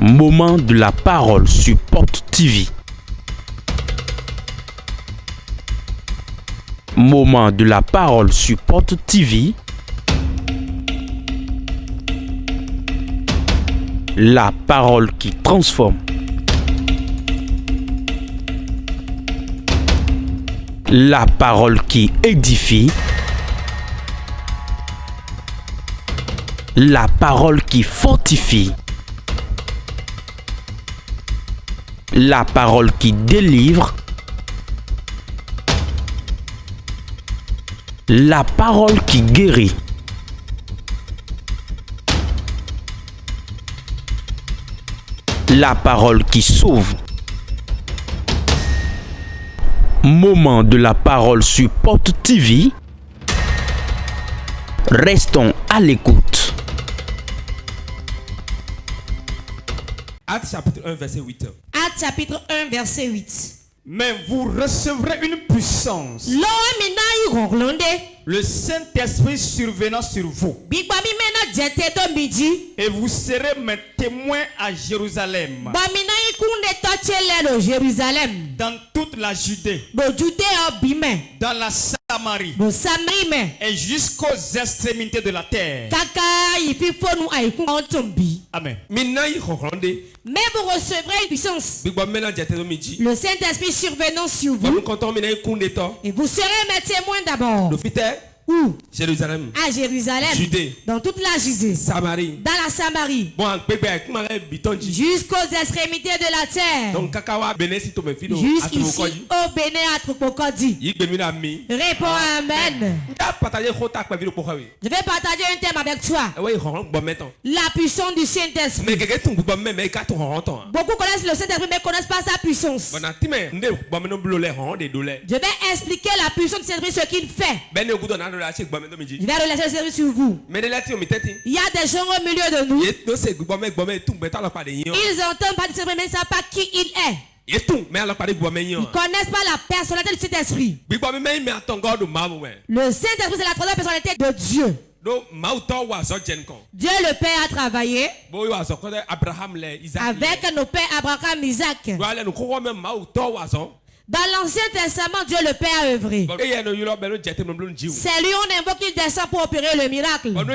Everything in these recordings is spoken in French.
Moment de la parole sur Porte TV. Moment de la parole sur Porte TV. La parole qui transforme. La parole qui édifie. La parole qui fortifie. La parole qui délivre. La parole qui guérit. La parole qui sauve. Moment de la parole sur Porte TV. Restons à l'écoute. Actes chapitre 1 verset 8. Actes chapitre 1 verset 8. Mais vous recevrez une puissance, le Saint-Esprit survenant sur vous, et vous serez mes témoins à Jérusalem, dans toute la Judée, dans la Samarie, et jusqu'aux extrémités de la terre. Amen. Mais vous recevrez une puissance, le Saint-Esprit survenant sur vous, et vous serez mes témoins d'abord. Où? Jérusalem. À Jérusalem. Judée. Dans toute la Judée. Samarie. Dans la Samarie. Jusqu'aux extrémités de la terre. Jusqu'ici au Bénin à Trokokodi. Réponds Amen. Je vais partager un thème avec toi. La puissance du Saint-Esprit. Beaucoup connaissent le Saint-Esprit mais ne connaissent pas sa puissance. Je vais expliquer la puissance du Saint-Esprit, ce qu'il fait. Je vais relâcher le Saint-Esprit sur vous. Il y a des gens au milieu de nous. Ils entendent pas du Saint-Esprit mais ils ne savent pas qui il est. Ils ne connaissent pas la personnalité du Saint-Esprit. Le Saint-Esprit, c'est la troisième personnalité de Dieu. Dieu le Père a travaillé avec nos pères Abraham, Isaac. Dans l'Ancien Testament, Dieu le Père a œuvré. C'est lui on invoque qu'il descend pour opérer le miracle. Quand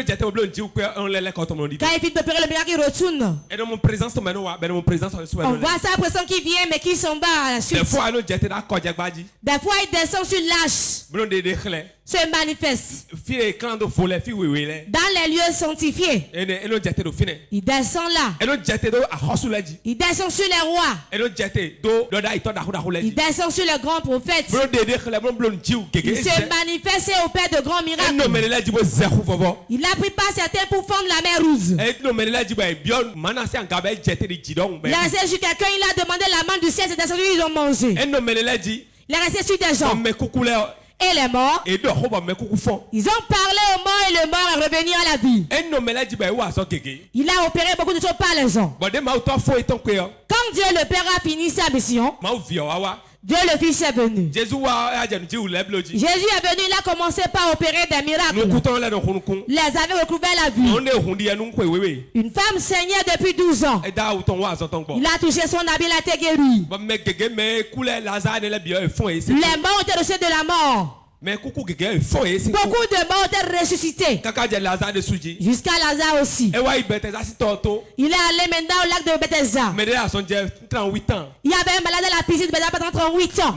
il finit d'opérer le miracle, il retourne. On voit sa personne qui vient mais qui s'en va à la suite. Des fois, il descend sur l'âge. Se manifeste dans les lieux sanctifiés. Il descend là. Il descend sur les rois. Il descend sur les grands prophètes. Il se manifeste et opère de grands miracles. Il a pris pas certains pour fendre la mer Rouge. Il a resté sur quelqu'un, il a demandé la main du ciel, c'est descendu, ils ont mangé. Il a resté sur des gens. Et les morts, ils ont parlé aux morts et le mort est revenu à la vie. Il a opéré beaucoup de choses par les gens. Quand Dieu le Père a fini sa mission, Dieu le Fils est venu. Jésus est venu, il a commencé par opérer des miracles. Les avait recouvert la vie. Une femme saignait depuis 12 ans. Il a touché son habit, il a été guéri. Les morts ont été reçus de la mort. Beaucoup de morts ont été ressuscités. Jusqu'à Lazare aussi. Il est allé maintenant au lac de Bethesda. Il y avait un malade à la piscine de Bethesda pendant 38 ans.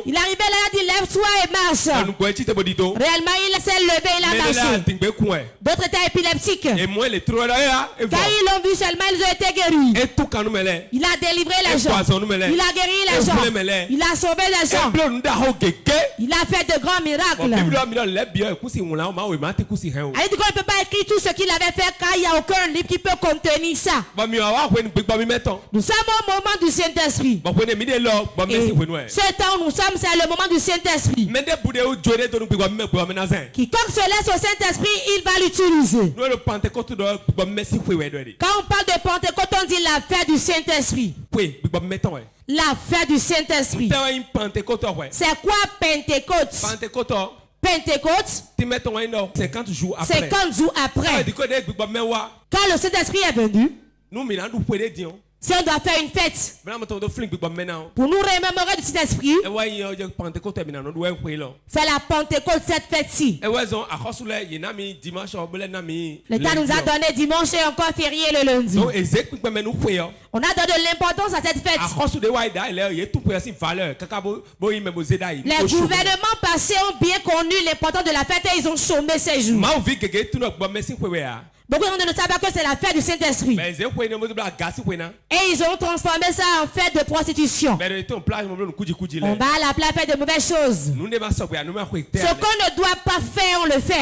Il arrivait là, il a dit lève-toi et marche. Réellement, il s'est levé, il a marché. D'autres étaient épileptiques. Quand ils l'ont vu seulement, ils ont été guéris. Il a délivré les gens. Il a guéri les gens. Il a sauvé les gens. Il a fait de grands miracles. Il dit qu'on ne peut pas écrire tout ce qu'il avait fait car il n'y a aucun livre qui peut contenir ça. Nous sommes au moment du Saint-Esprit. Ce temps où nous sommes, c'est le moment du Saint-Esprit. Quiconque se laisse au Saint-Esprit, il va l'utiliser. Quand on parle de Pentecôte, on dit la fête du Saint-Esprit. La fête du Saint-Esprit. C'est quoi Pentecôte? Pentecôte, 50 jours après. Quand le Saint-Esprit est venu, Si on doit faire une fête pour nous remémorer du Saint-Esprit, c'est la Pentecôte, cette fête-ci. L'État nous a donné dimanche et encore férié le lundi. On a donné de l'importance à cette fête. Les gouvernements passés ont bien connu l'importance de la fête et ils ont chômé ces jours. Beaucoup de gens ne savent pas que c'est la fête du Saint-Esprit. Et ils ont transformé ça en fête de prostitution. On va à la place faire de mauvaises choses. Ce qu'on ne doit pas faire, on le fait.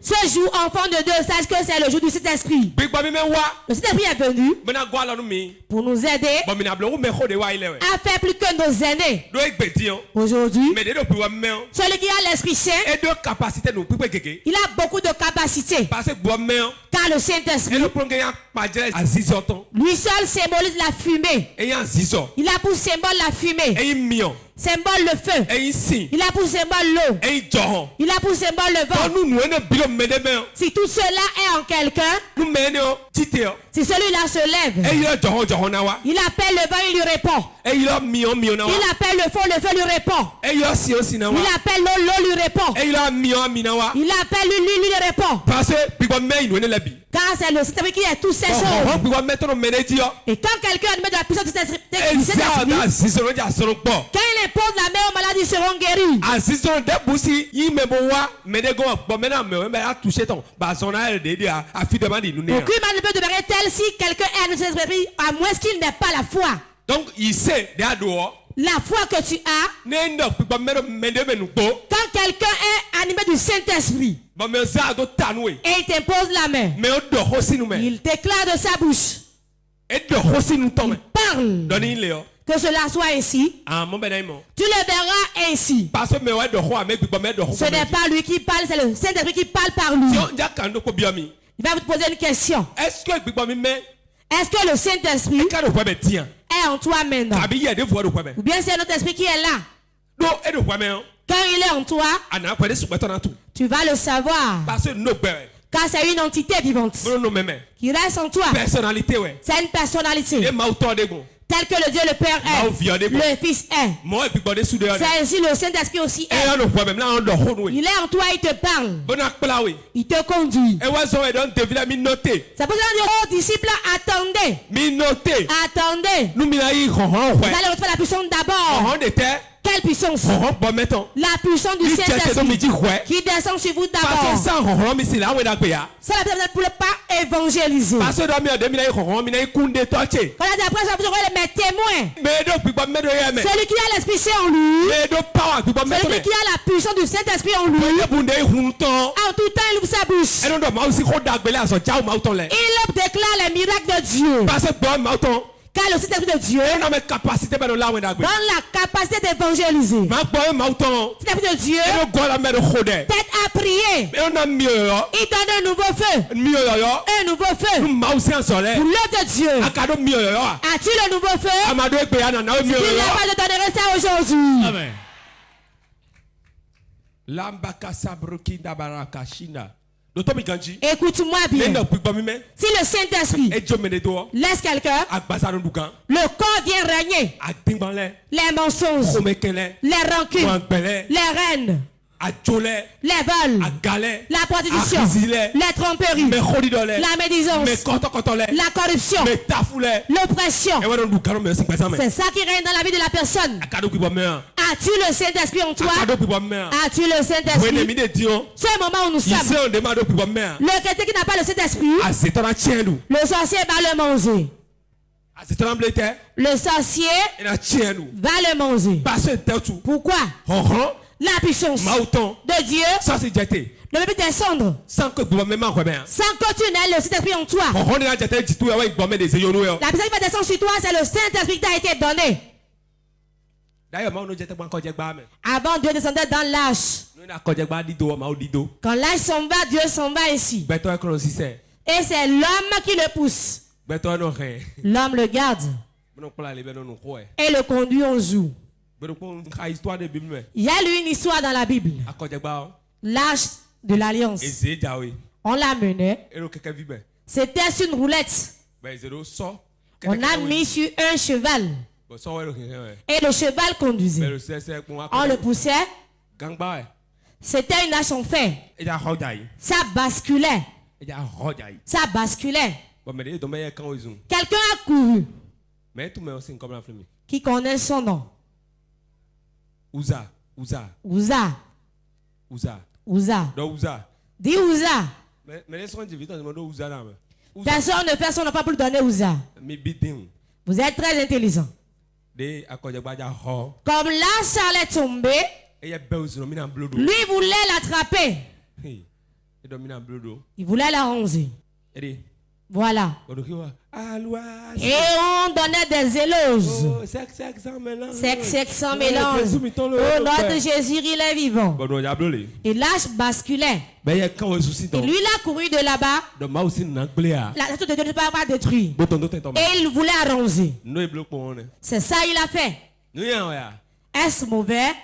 Ce jour, enfant de Dieu, sache que c'est le jour du Saint-Esprit. Le Saint-Esprit est venu pour nous aider à faire plus que nos aînés. Aujourd'hui, celui qui a l'Esprit Saint, il a beaucoup de capacités. Car le Saint-Esprit, lui seul symbolise la fumée. Il a pour symbole la fumée. Symbole le feu. Il a pour symbole l'eau. Il a pour symbole le vent. Si tout cela est en quelqu'un, si celui-là se lève, il appelle le vent, il lui répond. Il appelle le feu lui répond. Il appelle l'eau lui répond. Il appelle lui lui répond. Car c'est le Saint-Esprit qui est toutes ces choses. Et quand quelqu'un met de la puissance du Saint-Esprit, quand il impose la main aux malades, ils seront guéris. Aucun mal ne peut demeurer tel si quelqu'un est dans le Saint-Esprit, à moins qu'il n'ait pas la foi. Donc il sait la foi que tu as, quand quelqu'un est animé du Saint-Esprit et il t'impose la main, il déclare de sa bouche, il parle, que cela soit ainsi, tu le verras ainsi. Ce n'est pas lui qui parle, c'est le Saint-Esprit qui parle par lui. Il va vous poser une question. Est-ce que le Saint-Esprit est en toi maintenant? Ou bien c'est notre esprit qui est là? Quand il est en toi, tu vas le savoir. Car c'est une entité vivante qui reste en toi. C'est une personnalité. Tel que le Dieu le Père est, le Fils est. C'est ainsi le Saint-Esprit aussi est. Il est en toi, il te parle. Il te conduit. C'est pour ça qu'on dit aux disciples, attendez. Attendez. Vous allez retrouver la puissance d'abord. Quelle puissance? La puissance du Saint-Esprit qui descend sur vous d'abord. Ça la peut-être pour ne pas évangéliser. Quand la après ça, vous aurez mes témoins. Celui qui a l'Esprit Saint en lui, celui qui a la puissance du Saint-Esprit en lui, en tout temps il ouvre sa bouche. Il déclare les miracles de Dieu. Car le Saint-Esprit de Dieu donne la capacité d'évangéliser. Le Saint-Esprit de Dieu t'aide à prier. Il donne un nouveau feu. Un nouveau feu. Pour l'œuvre de Dieu. As-tu le nouveau feu? Si tu n'as pas, je donnerai ça aujourd'hui. Amen. Écoute-moi bien. Si le Saint-Esprit laisse quelqu'un, le corps vient régner. Les mensonges, les rancunes, les haines, les vols, la prostitution, les tromperies, la médisance, la corruption, l'oppression. C'est ça qui règne dans la vie de la personne. As-tu le Saint-Esprit en toi? As-tu le Saint-Esprit? C'est le moment où nous sommes. Le chrétien qui n'a pas le Saint-Esprit, le sorcier va le manger. Le sorcier va le manger. Pourquoi? La puissance de Dieu ne peut plus descendre sans que tu n'aies le Saint-Esprit en toi. La puissance qui va descendre sur toi, c'est le Saint-Esprit qui t'a été donné. Avant, Dieu descendait dans l'âge. Quand l'âge s'en va, Dieu s'en va ainsi. Et c'est l'homme qui le pousse. L'homme le garde et le conduit en joue. Il y a eu une histoire dans la Bible. L'âge de l'alliance. On l'a mené. C'était sur une roulette. On a mis sur un cheval. Et le cheval conduisait. On le poussait. C'était une hache en fer. Ça basculait. Ça basculait. Quelqu'un a couru. Qui connaît son nom? Ouza. Dis Ouza. Personne ne fait son nom pas pour lui donner Ouza. Vous êtes très intelligent. Comme l'âge allait tomber, lui voulait l'attraper. Il voulait l'arranger. Voilà. Et on donnait des éloges. Sexe sans mélange. Oh, notre Jésus, il est vivant. Et l'âge basculait. Et lui, il a couru de là-bas. La statue de Dieu ne peut pas détruire. Et il voulait arranger. C'est ça il a fait. Est-ce mauvais?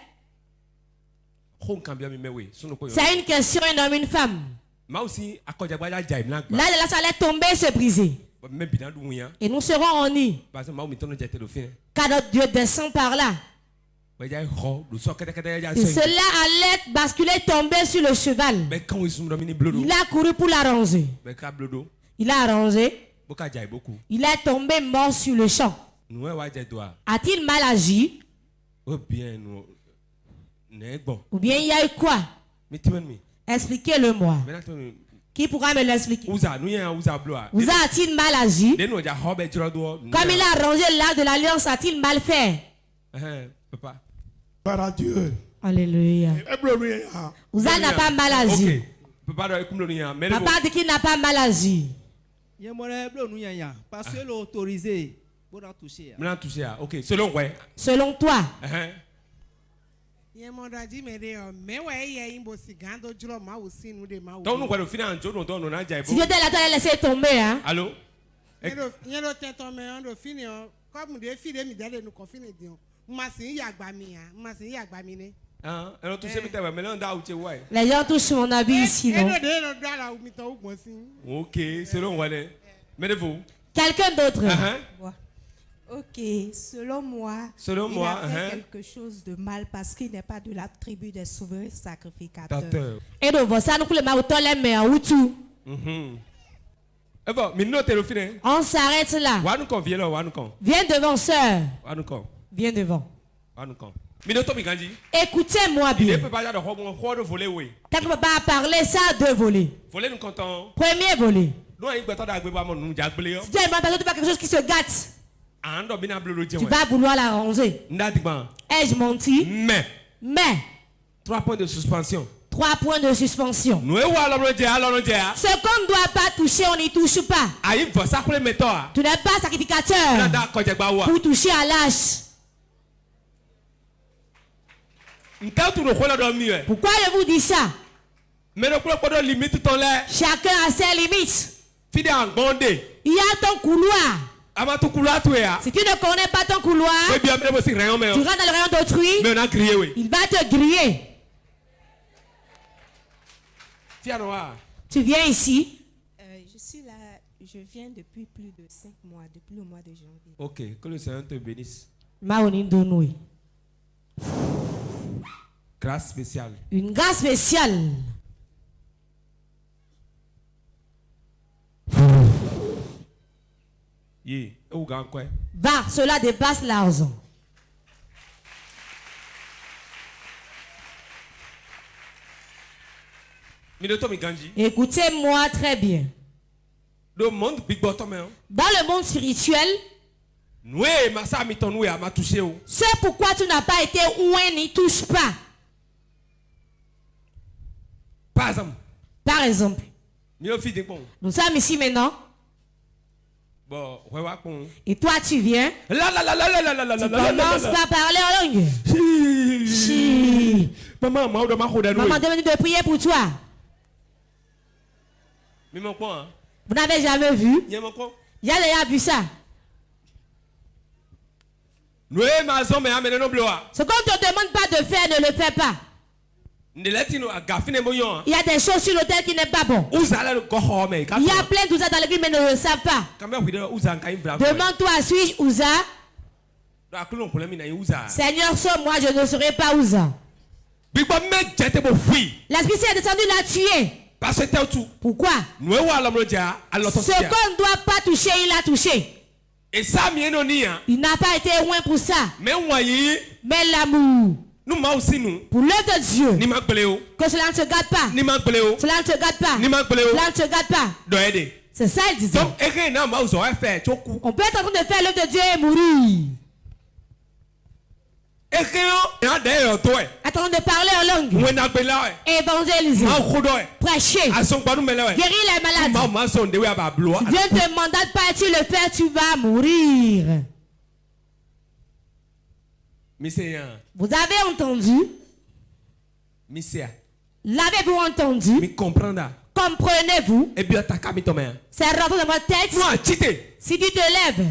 C'est une question, un homme, une femme. Là, ça allait tomber et se briser. Et nous serons en nid. Car notre Dieu descend par là. Et cela allait basculer, tomber sur le cheval. Il a couru pour l'arranger. Il a arrangé. Il est tombé mort sur le champ. A-t-il mal agi? Ou bien il y a eu quoi? Expliquez-le-moi. Qui pourra me l'expliquer? Ouza a-t-il mal agi? Comme il a arrangé l'arc de l'alliance, a-t-il mal fait? Par Dieu. Alléluia. Ouza n'a pas mal agi. Papa dit qu'il n'a pas mal agi. Parce que l'autorisé pour en toucher. Ok, selon quoi? Selon toi. Si Dieu était là, tu allais laisser tomber. Hein? Allô? Les gens touchent mon habit ici, non? Ok, selon moi. Mettez-vous. Quelqu'un d'autre? Ok, selon moi, il a fait quelque chose de mal parce qu'il n'est pas de la tribu des souverains sacrificateurs. Et donc, ça nous coule ma autolème mais en outou. On s'arrête là. Viens devant, sœur. Viens devant. Écoutez-moi bien. Quand papa a parlé, ça a deux volets. Premier volet. Si tu as quelque chose qui se gâte, tu vas vouloir l'arranger. Ai-je menti? Mais 3 points de suspension. 3 points de suspension. Ce qu'on ne doit pas toucher, on n'y touche pas. Tu n'es pas sacrificateur pour toucher à l'âge. Pourquoi je vous dis ça? Chacun a ses limites. Il y a ton couloir. Si tu ne connais pas ton couloir, tu rentres dans le rayon d'autrui, il va te griller. Tu viens ici? Je suis là, je viens depuis plus de 5 mois, depuis le mois de janvier. Ok, que le Seigneur te bénisse. Grâce spéciale. Une grâce spéciale. Va, cela dépasse l'argent. Écoutez-moi très bien. Dans le monde spirituel, c'est pourquoi tu n'as pas été oué n'y touche pas. Par exemple, nous sommes ici maintenant. Et toi tu viens. Tu commences par parler en langue. Maman demande de prier pour toi. Vous n'avez jamais vu? Il y a déjà vu ça. Ce qu'on ne te demande pas de faire, ne le fais pas. Il y a des choses sur l'autel qui n'est pas bon. Il y a plein d'Ouza dans l'église mais ne le savent pas. Demande-toi, suis-je Ouza? Seigneur, sans moi, je ne serai pas Ouza. L'Esprit Saint est descendu l'a tué. Pourquoi? Ce qu'on ne doit pas toucher, il a touché. Il n'a pas été loin pour ça. Mais l'amour. Pour l'œuvre de Dieu. Que cela ne se gâte pas. Cela ne se gâte pas. Cela ne se gâte pas. C'est ça il disait. On peut être en train de faire l'œuvre de Dieu et mourir. Attends de parler en langue. Évangéliser. Prêcher. Guérir les malades. Si Dieu ne te mandate pas et tu le fais, tu vas mourir. Vous avez entendu? L'avez-vous entendu? Comprenez-vous? C'est rentré dans votre tête. Si tu te lèves,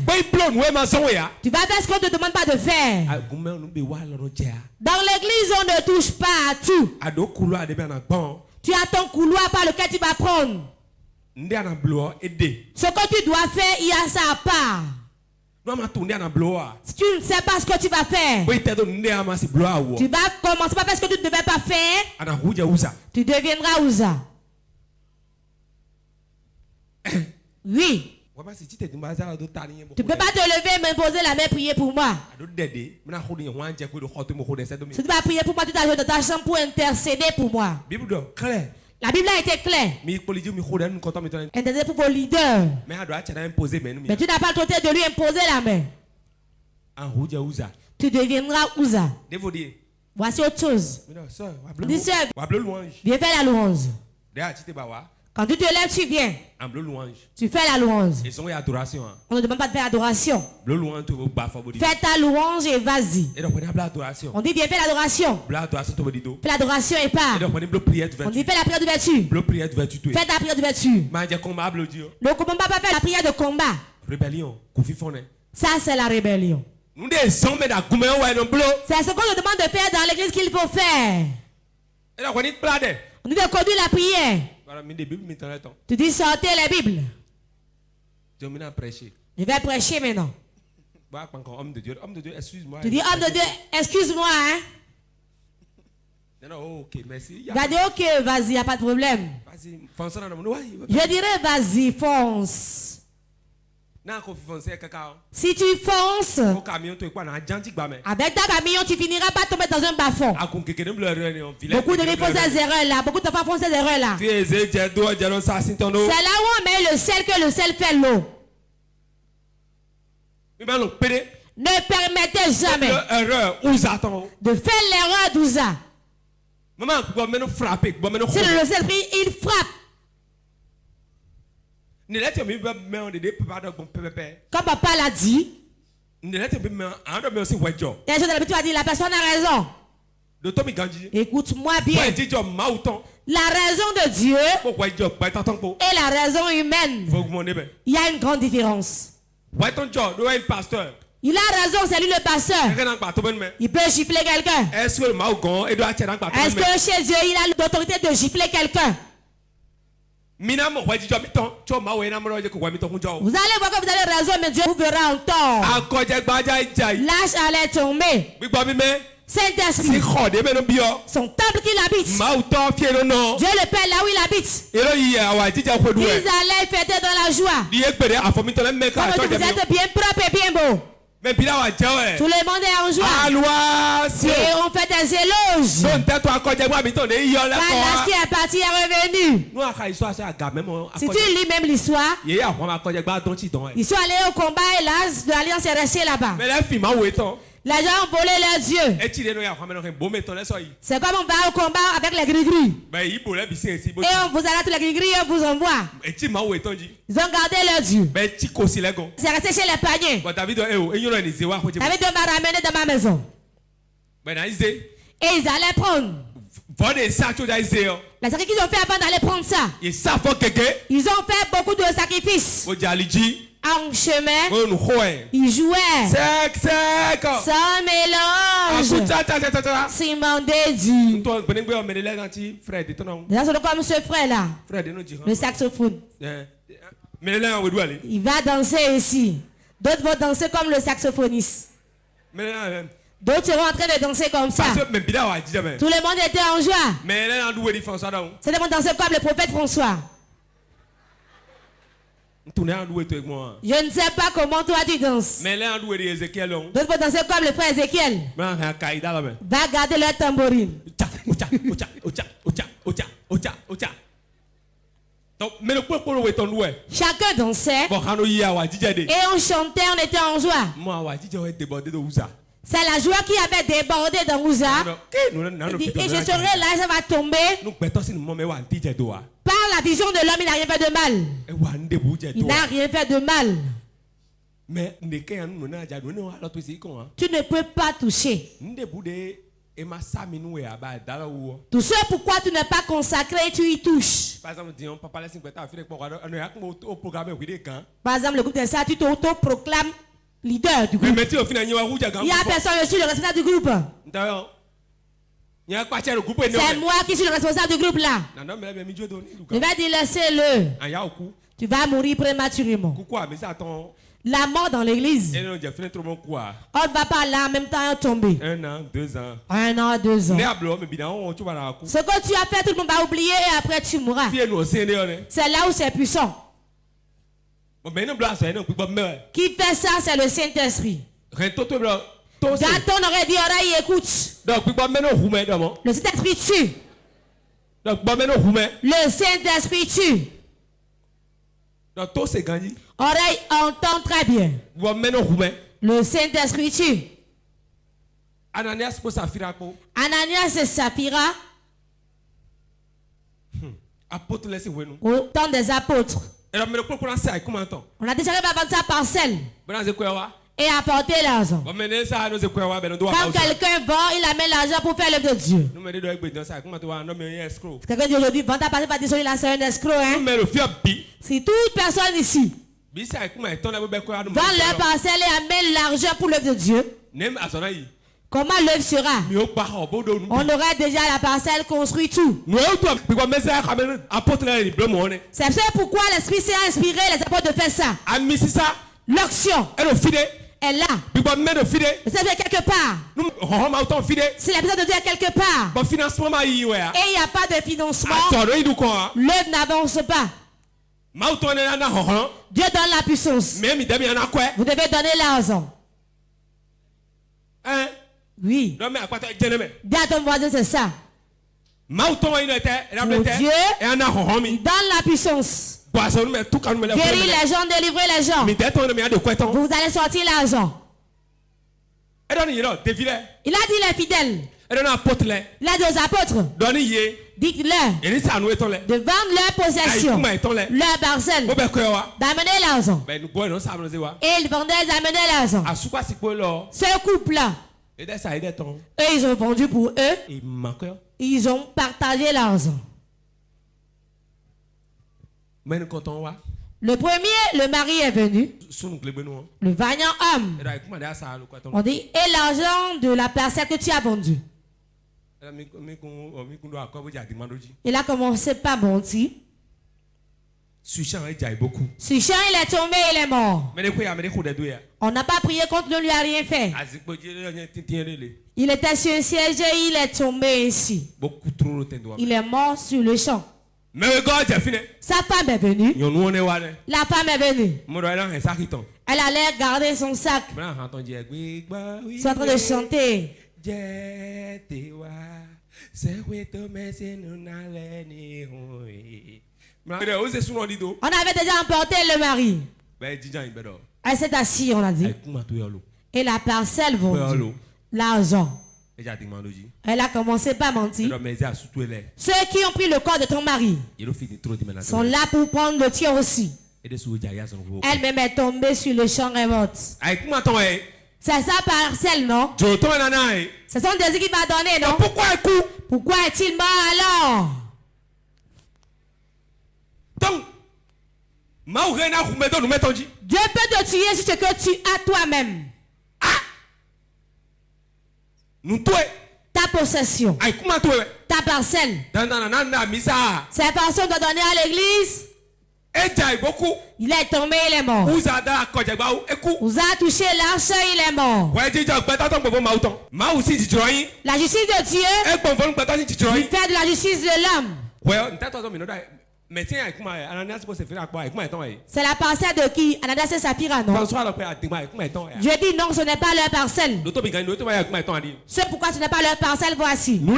tu vas faire ce qu'on ne te demande pas de faire. Dans l'église, on ne touche pas à tout. Tu as ton couloir par lequel tu vas prendre. Ce que tu dois faire, il y a sa part. Si tu ne sais pas ce que tu vas faire, tu vas commencer par faire ce que tu ne devais pas faire. Tu deviendras Ouza. Oui. Tu ne peux pas te lever et m'imposer la main, prier pour moi. Si tu vas prier pour moi, tu t'ajoutes dans ta chambre pour intercéder pour moi. La Bible a été claire. Intercéder pour vos leaders. Mais tu n'as pas le droit de lui imposer la main. Tu deviendras Ouza. Voici autre chose. Dis sœur, viens faire la louange. Quand tu te lèves, tu viens. Tu fais la louange. On ne demande pas de faire l'adoration. Fais ta louange et vas-y. On dit viens faire l'adoration. Fais l'adoration et pars. On dit fais la prière d'ouverture. Fais ta prière d'ouverture. Donc on ne peut pas faire la prière de combat. Ça c'est la rébellion. C'est ce qu'on nous demande de faire dans l'église qu'il faut faire. On dit de conduire la prière. Tu dis sortez les Bibles. Je vais prêcher maintenant. Tu dis homme de Dieu, excuse-moi. Hein? Ok, merci. Va dire ok, vas-y, il n'y a pas de problème. Je dirais vas-y, fonce. Si tu fonces avec ta camion, tu finiras pas tomber dans un bas-fond. Beaucoup de gens font ces erreurs là. Beaucoup de femmes font ces erreurs là. C'est là où on met le sel que le sel fait l'eau. Ne permettez jamais de faire l'erreur d'Ouza. C'est le sel pris, il frappe. Comme papa l'a dit, tu as dit la personne a raison. Écoute-moi bien. La raison de Dieu et la raison humaine, il y a une grande différence. Il a raison, c'est lui le pasteur. Il peut gifler quelqu'un. Est-ce que chez Dieu il a l'autorité de gifler quelqu'un? Vous allez voir que vous avez raison, mais Dieu vous verra en tort. L'âge allait tomber. Saint-Esprit, son temple qu'il habite, Dieu le Père là où il habite, ils allaient fêter dans la joie. Comme vous êtes bien propre et bien beau. Tout le monde est en joie. Et on fait des éloges. Voilà ce qui est parti est revenu. Si tu lis même l'histoire, ils sont allés au combat et l'as de l'Alliance est resté là-bas. Les gens ont volé leur Dieu. C'est comme on va au combat avec les gris-gris. Et on vous arrête les gris-gris et on vous envoie. Ils ont gardé leur Dieu. C'est resté chez les paniers. David m'a ramené dans ma maison. Et ils allaient prendre. Les sacrifices qu'ils ont fait avant d'aller prendre ça. Ils ont fait beaucoup de sacrifices. En chemin, il jouait. Sans mélange. Simon Dédu. Comme ce frère-là. Le saxophone. Il va danser ici. D'autres vont danser comme le saxophoniste. D'autres seront en train de danser comme ça. Tout le monde était en joie. C'était pour danser comme le prophète François. Je ne sais pas comment toi tu danses. D'autres vont danser comme le frère Ézéchiel. Va garder leur tambourine. Chacun dansait. Et on chantait, on était en joie. C'est la joie qui avait débordé dans Ouza. Et je serai là, ça va tomber. Par la vision de l'homme, il n'a rien fait de mal. Il n'a rien fait de mal. Tu ne peux pas toucher. Tout ce pourquoi tu n'es pas consacré, tu y touches. Par exemple, le groupe de ça, tu t'auto-proclames leader du groupe. Il y a personne, je suis le responsable du groupe. C'est moi qui suis le responsable du groupe là. Je vais dire laissez-le. Tu vas mourir prématurément. La mort dans l'église. On ne va pas là en même temps tomber. 1 an, 2 ans. 1 an, 2 ans. Ce que tu as fait, tout le monde va oublier et après tu mourras. C'est là où c'est puissant. Qui fait ça, c'est le Saint-Esprit. Gâton aurait dit oreille écoute. Le Saint-Esprit tue. Le Saint-Esprit tue. Oreille entend très bien. Le Saint-Esprit tue. Ananias et Saphira. Au temps des apôtres. On a déjà vendre sa parcelle. Et apporter l'argent. Quand quelqu'un vend, il amène l'argent pour faire l'œuvre de Dieu. Quelqu'un dit aujourd'hui, vend ta parcelle, pas dire là, c'est un escroc. Hein? Si toute personne ici vend leur parcelle et amène l'argent pour l'œuvre de Dieu, comment l'œuvre sera? On aura déjà la parcelle construite tout. C'est ça pourquoi l'Esprit s'est inspiré les apôtres de faire ça. L'action est là. Ça veut dire quelque part. Si la personne de Dieu est quelque part et il n'y a pas de financement, l'œuvre n'avance pas. Dieu donne la puissance. Vous devez donner l'argent. Oui. Dis à ton voisin, c'est ça. Pour Dieu, il donne la puissance. Guérir les gens, délivrer les gens. Vous allez sortir l'argent. Il a dit les fidèles. Il a dit aux apôtres. Dites-leur de vendre leur possession, leur parcelle, d'amener l'argent. Et ils vendaient, ils amenaient l'argent. Ce couple-là, eux, ils ont vendu pour eux. Ils ont partagé l'argent. Le premier, le mari est venu. Le vaillant homme. On dit, et l'argent de la parcelle que tu as vendue. Il a commencé par mentir. Suchan, il est tombé, il est mort. On n'a pas prié contre lui, il n'a rien fait. Il était sur un siège et il est tombé ici. Il est mort sur le champ. Sa femme est venue. La femme est venue. Elle allait garder son sac. Ils sont en train de chanter. On avait déjà emporté le mari. Elle s'est assise, on a dit. Et la parcelle vendue. L'argent. Elle a commencé par mentir. Ceux qui ont pris le corps de ton mari sont là pour prendre le tien aussi. Elle-même est tombée sur le champ et morte. C'est sa parcelle, non? C'est son désir qui m'a donné, non? Pourquoi est-il mort alors? Dieu peut te tuer sur ce que tu as toi-même. Ta possession. Ta parcelle. Cette personne doit donner à l'église. Il est tombé, il est mort. Vous a touché l'arche, il est mort. La justice de Dieu, il fait de la justice de l'homme. C'est la parcelle de qui? Ananias et Saphira, non? Je dis non, ce n'est pas leur parcelle. C'est pourquoi ce n'est pas leur parcelle, voici. Tout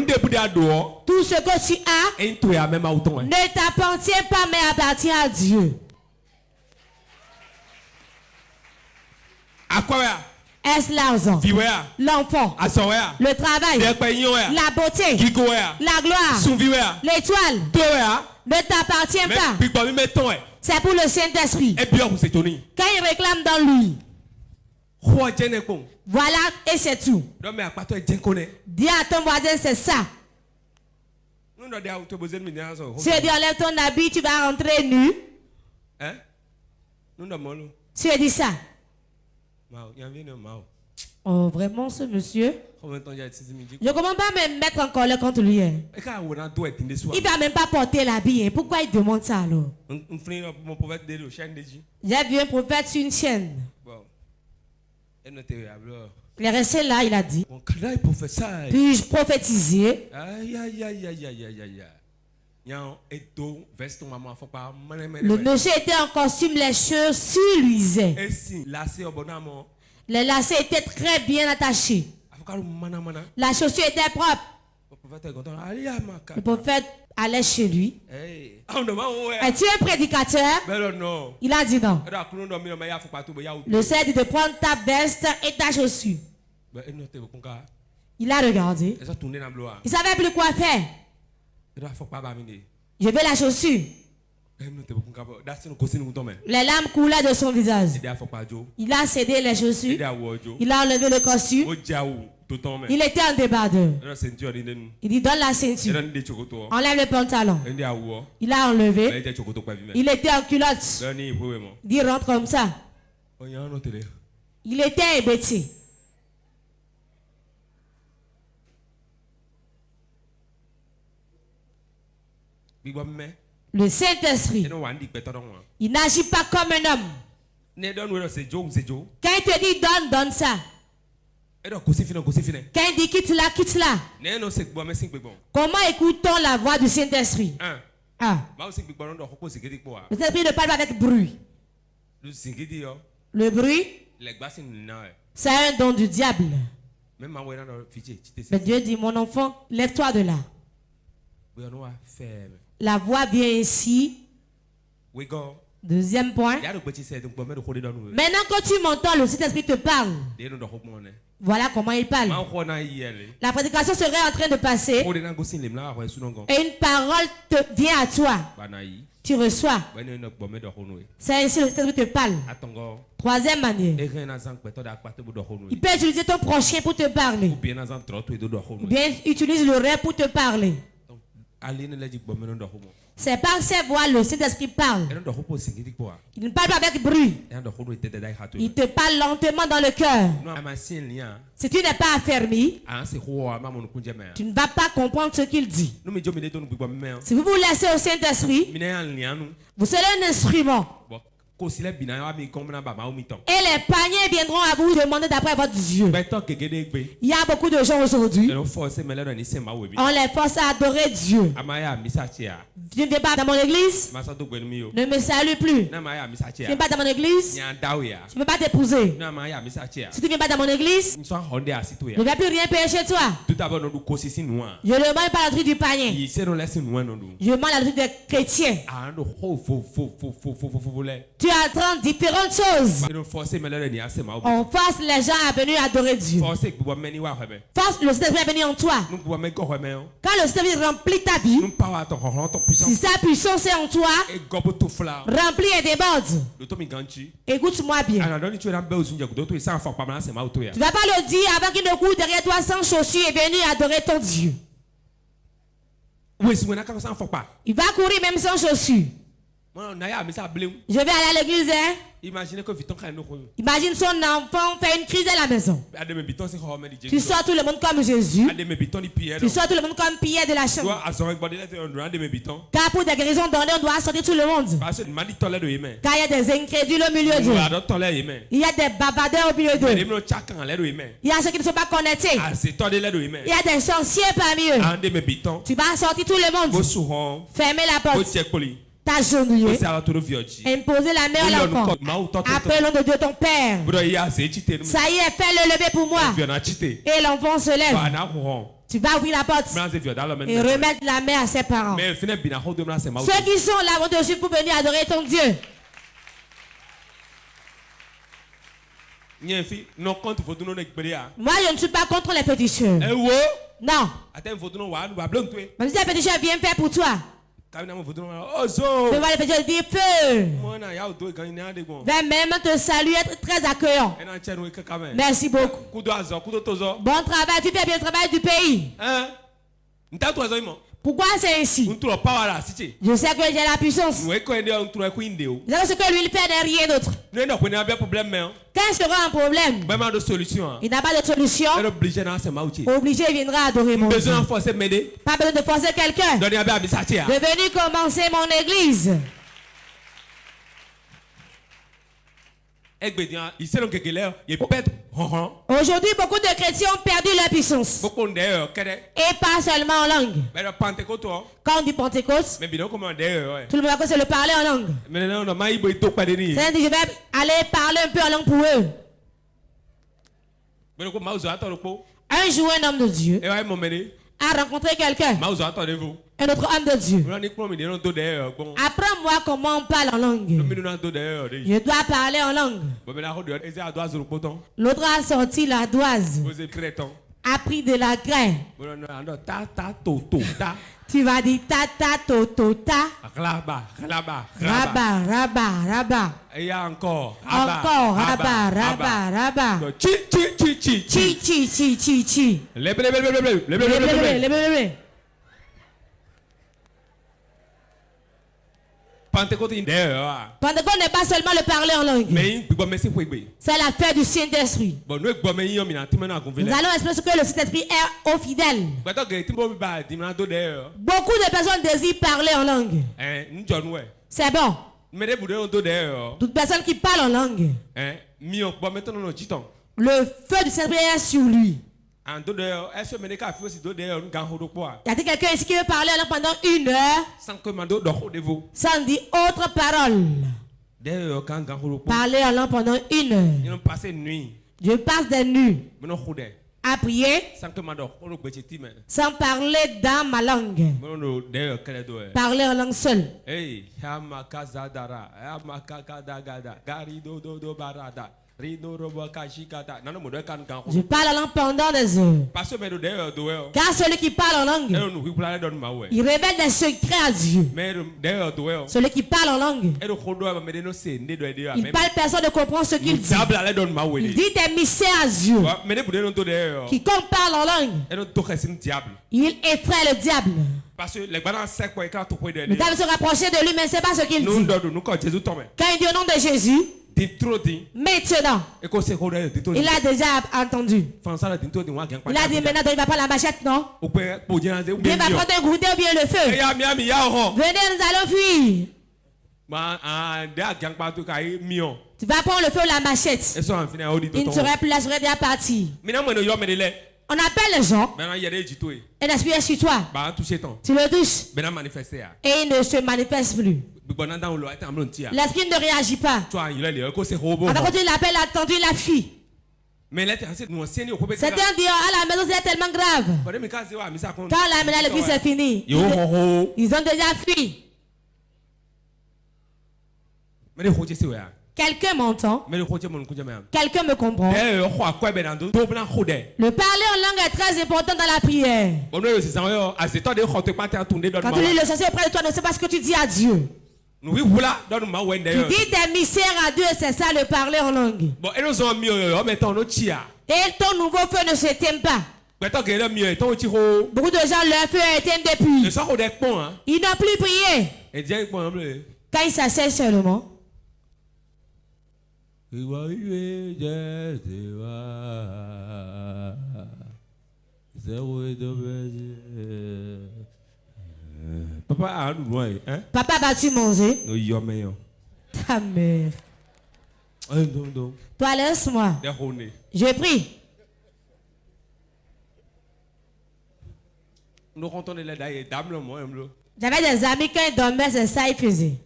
ce que tu as ne t'appartient pas, mais appartient à Dieu. Est-ce l'argent, l'enfant, le travail, la beauté, la gloire, l'étoile ne t'appartient pas. C'est pour le Saint-Esprit. Quand il réclame dans lui, voilà et c'est tout. Dis à ton voisin, c'est ça. Si tu enlèves ton habit, tu vas rentrer nu. Tu as dit ça. Oh, vraiment, ce monsieur? Je ne comprends pas me mettre en colère contre lui. Il ne va même pas porter l'habit. Pourquoi il demande ça alors? J'ai vu un prophète sur une chaîne. Il est resté là, il a dit. Puis-je prophétiser? Le monsieur était en costume, les chaussures luisaient. Les lacets étaient très bien attachés. La chaussure était propre. Le prophète allait chez lui. Es-tu un prédicateur? Il a dit non. Le Seigneur dit de prendre ta veste et ta chaussure. Il a regardé. Il ne savait plus quoi faire. Je veux la chaussure. Les larmes coulaient de son visage. Il a cédé les chaussures. Il a enlevé le costume. Il était en débardeur. Il dit donne la ceinture. Enlève le pantalon. Il a enlevé. Il était en culotte. Il dit rentre comme ça. Il était hébété. Le Saint-Esprit, il n'agit pas comme un homme. Quand il te dit donne, donne ça. Quand il dit quitte là, quitte là. Comment écoute-t-on la voix du Saint-Esprit? Le Saint-Esprit ne parle pas avec bruit. Le bruit, c'est un don du diable. Mais Dieu dit, mon enfant, lève-toi de là. La voix vient ici. Deuxième point. Maintenant que tu m'entends, le Saint-Esprit te parle. Voilà comment il parle. La prédication serait en train de passer. Et une parole te vient à toi. Tu reçois. C'est ainsi le Saint-Esprit te parle. Troisième manière. Il peut utiliser ton prochain pour te parler. Ou bien utilise le rêve pour te parler. C'est par ces voix le Saint-Esprit parle. Il ne parle pas avec bruit. Il te parle lentement dans le cœur. Si tu n'es pas affermi, tu ne vas pas comprendre ce qu'il dit. Si vous vous laissez au Saint-Esprit, vous serez un instrument. Et les païens viendront à vous demander d'après votre Dieu. Il y a beaucoup de gens aujourd'hui. On les force à adorer Dieu. Tu ne viens pas dans mon église? Ne me salue plus. Tu ne viens pas dans mon église? Je ne veux pas t'épouser. Si tu ne viens pas dans mon église, je ne vais plus rien payer chez toi. Je ne demande pas la truc du païen. Je demande la truc des chrétiens. Tu apprends différentes choses. On force les gens à venir adorer Dieu. Force le Saint-Esprit à venir en toi. Quand le Saint-Esprit remplit ta vie, si sa puissance est en toi, remplit et déborde. Écoute-moi bien. Tu ne vas pas le dire avant qu'il ne court derrière toi sans chaussures et venir adorer ton Dieu. Il va courir même sans chaussures. Je vais aller à l'église, hein? Imagine son enfant fait une crise à la maison. Tu sors tout le monde comme Jésus. Tu sors tout le monde comme Pierre de la chambre. Car pour des guérisons données, on doit sortir tout le monde. Car il y a des incrédules au milieu d'eux. Il y a des bavardeurs au milieu d'eux. Il y a ceux qui ne sont pas connectés. Il y a des sorciers parmi eux. Tu vas sortir tout le monde. Fermez la porte. T'agenouiller, imposer la main à l'enfant. Appelle le nom de Dieu ton Père. Ça y est, fais-le lever pour moi. Et l'enfant se lève. Tu vas ouvrir la porte et remettre la main à ses parents. Ceux qui sont là vont te suivre pour venir adorer ton Dieu. Moi, je ne suis pas contre les pétitions. Non. Même si la pétition est bien faite pour toi. Mais voilà, le pétition dit feu. Va même te saluer, être très accueillant. Merci beaucoup. Bon travail, tu fais bien le travail du pays. Pourquoi c'est ainsi? Je sais que j'ai la puissance. Je sais que ce que lui il fait n'est rien d'autre. Quand il sera un problème, il n'a pas de solution. Obligé, il viendra adorer mon Dieu. Pas besoin de forcer quelqu'un de venir commencer mon église. Aujourd'hui, beaucoup de chrétiens ont perdu leur puissance. Et pas seulement en langue. Quand on dit Pentecôte, tout le monde va se le parler en langue. C'est-à-dire, je vais aller parler un peu en langue pour eux. Un jour, un homme de Dieu a rencontré quelqu'un. Un autre homme de Dieu. Apprends-moi comment on parle en langue. Je dois parler en langue. L'autre a sorti la doise. A pris de la graine. Tu vas dire ta ta to to ta. Raba, raba, raba. Et encore. Encore, raba, raba, raba. Chi, chi, chi. Pentecôte n'est pas seulement le parler en langue. C'est la fête du Saint-Esprit. Nous allons expliquer ce que le Saint-Esprit est aux fidèles. Beaucoup de personnes désirent parler en langue. C'est bon. Toute personne qui parle en langue, le feu du Saint-Esprit est sur lui. Il y a quelqu'un ici qui veut parler pendant 1 heure sans dire autre parole. Parler en langue pendant 1 heure. Je passe des nuits à prier sans parler dans ma langue. Parler en langue seule. Je parle en langue pendant des heures. Car celui qui parle en langue, il révèle des secrets à Dieu. Celui qui parle en langue, il parle, personne ne comprend ce qu'il dit. Il dit des mystères à Dieu. Quiconque parle en langue, il effraie le diable. Le diable se rapprochait de lui, mais ce n'est pas ce qu'il dit. Quand il dit au nom de Jésus, maintenant, il a déjà entendu. Il a dit maintenant, il ne va pas la machette, non? Bien, il va prendre un goûter ou bien le feu. Venez, nous allons fuir. Tu vas prendre le feu ou la machette. Il ne serait plus là, serait déjà parti. On appelle les gens. Et l'esprit est sur toi. Tu le touches. Et il ne se manifeste plus. L'esprit ne réagit pas. Alors quand tu l'appelles, attendu, il a fui. C'était un dire à la maison, c'est tellement grave. Quand la maison, l'église c'est fini. Ils ont déjà fui. Quelqu'un m'entend. Quelqu'un me comprend. Le parler en langue est très important dans la prière. Quand tu lis le sorcier auprès de toi, ne sais pas ce que tu dis à Dieu. Tu dis des mystères à Dieu, c'est ça le parler en langue. Et ton nouveau feu ne s'éteint pas. Beaucoup de gens, leur feu est éteint depuis. Ils n'ont plus prié. Quand ils s'asseyent seulement, Papa, vas-tu manger? Ta mère. Toi, laisse-moi. Je prie. J'avais des amis quand ils dormaient, c'est ça ils faisaient.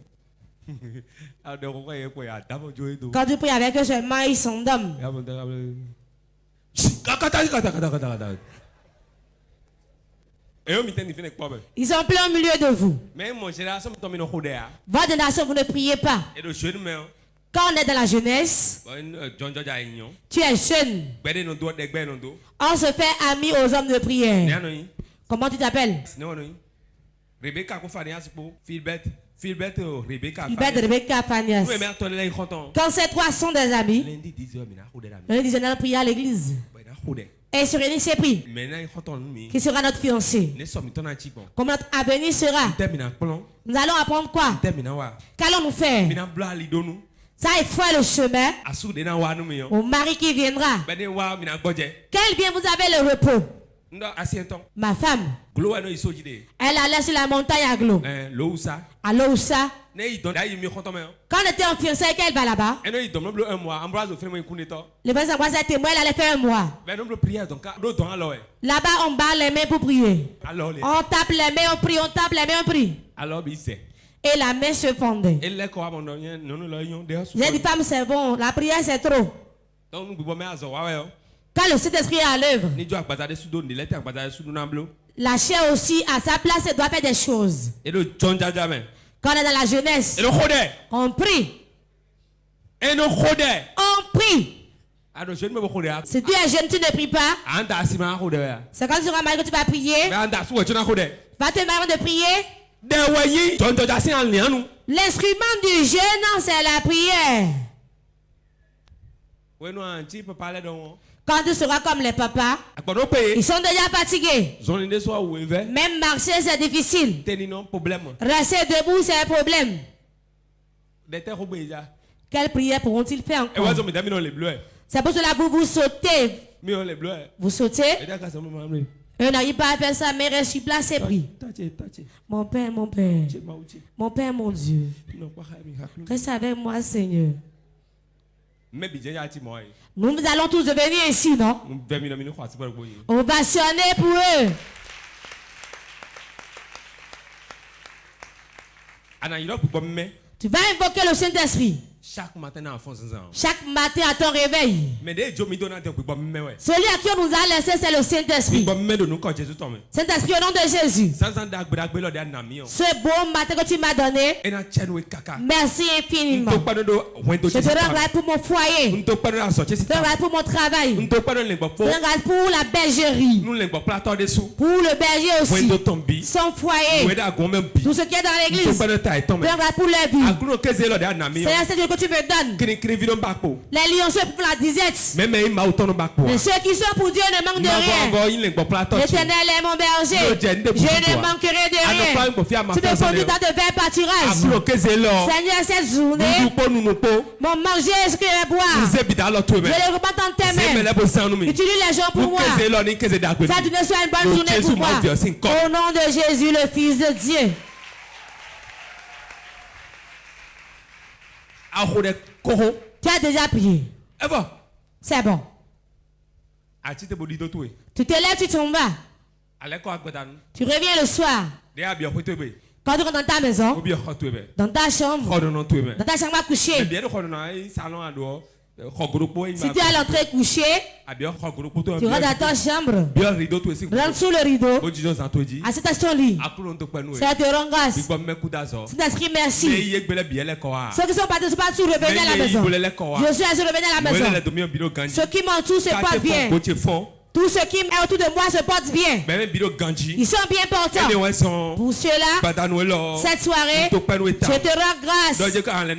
Quand tu pries avec eux seulement, ils s'endorment. Ils sont pleins au milieu de vous. Votre génération, vous ne priez pas. Quand on est dans la jeunesse, tu es jeune. On se fait ami aux hommes de prière. Comment tu t'appelles? Rebecca Fanias. Quand ces trois sont des amis, lundi disent on prie à l'église. Et sur une c'est pris. Qui sera notre fiancé? Comment notre avenir sera? Nous allons apprendre quoi? Qu'allons-nous faire? Ça il faut le chemin au mari qui viendra. Quel bien vous avez le repos? Ma femme, elle allait sur la montagne à Glo. À Loussa. Quand on était en fiançailles, qu'elle va là-bas, le prince Ambroise est témoin, elle allait faire un mois. Là-bas, on bat les mains pour prier. On tape les mains, on prie, on tape les mains, on prie. Et la main se fondait. J'ai dit, femme, c'est bon, la prière c'est trop. Quand le Saint-Esprit est à l'œuvre, la chair aussi, à sa place, elle doit faire des choses. Quand on est dans la jeunesse, on prie. On prie. Si tu es jeune, tu ne pries pas. C'est quand tu seras marié que tu vas prier. Va te marier de prier. L'instrument du jeune, c'est la prière. Quand tu seras comme les papas, ils sont déjà fatigués. Même marcher, c'est difficile. Rester debout, c'est un problème. Quelle prière pourront-ils faire encore? C'est pour cela que vous sautez. Vous sautez. On n'arrive pas à faire ça, mais reste sur place et prie. Mon Père, mon Père. Mon Père, mon Dieu. Reste avec moi, Seigneur. Nous allons tous devenir ici, non? On va sonner pour eux. Tu vas invoquer le Saint-Esprit. Chaque matin à ton réveil. Celui à qui on nous a laissé, c'est le Saint-Esprit. Saint-Esprit, au nom de Jésus. Ce beau matin que tu m'as donné, merci infiniment. Je te rends grâce pour mon foyer. Je te rends grâce pour mon travail. Je te rends grâce pour la bergerie. Pour le berger aussi. Son foyer. Tout ce qui est dans l'église. Je te rends grâce pour leur vie. Seigneur, que tu me donnes. Les lions sont pour la disette. Mais ceux qui sont pour Dieu ne manquent de rien. L'Éternel est mon berger. Je ne manquerai de rien. Tu me conduis dans de verts pâturages. Seigneur, cette journée, mon manger est ce que je bois. Je le remets dans tes mains. Utilise les gens pour moi. Ça journée soit une bonne journée pour moi. Au nom de Jésus, le Fils de Dieu. Tu as déjà prié. C'est bon. Tu te lèves, tu tombes. Tu reviens le soir. Quand tu rentres dans ta maison, dans ta chambre à coucher. Si tu es à l'entrée coucher, tu rentres dans ta chambre, rentre sous le rideau, assieds à ton lit. Ça te rend grâce. Saint-Esprit, merci. Ceux qui sont partis ne sont pas tous revenus à la maison. Je suis revenus à la maison. Ceux qui m'entourent se portent bien. Tout ce qui est autour de moi se porte bien. Ils sont bien portants. Pour cela, cette soirée, je te rends grâce. Tu vas me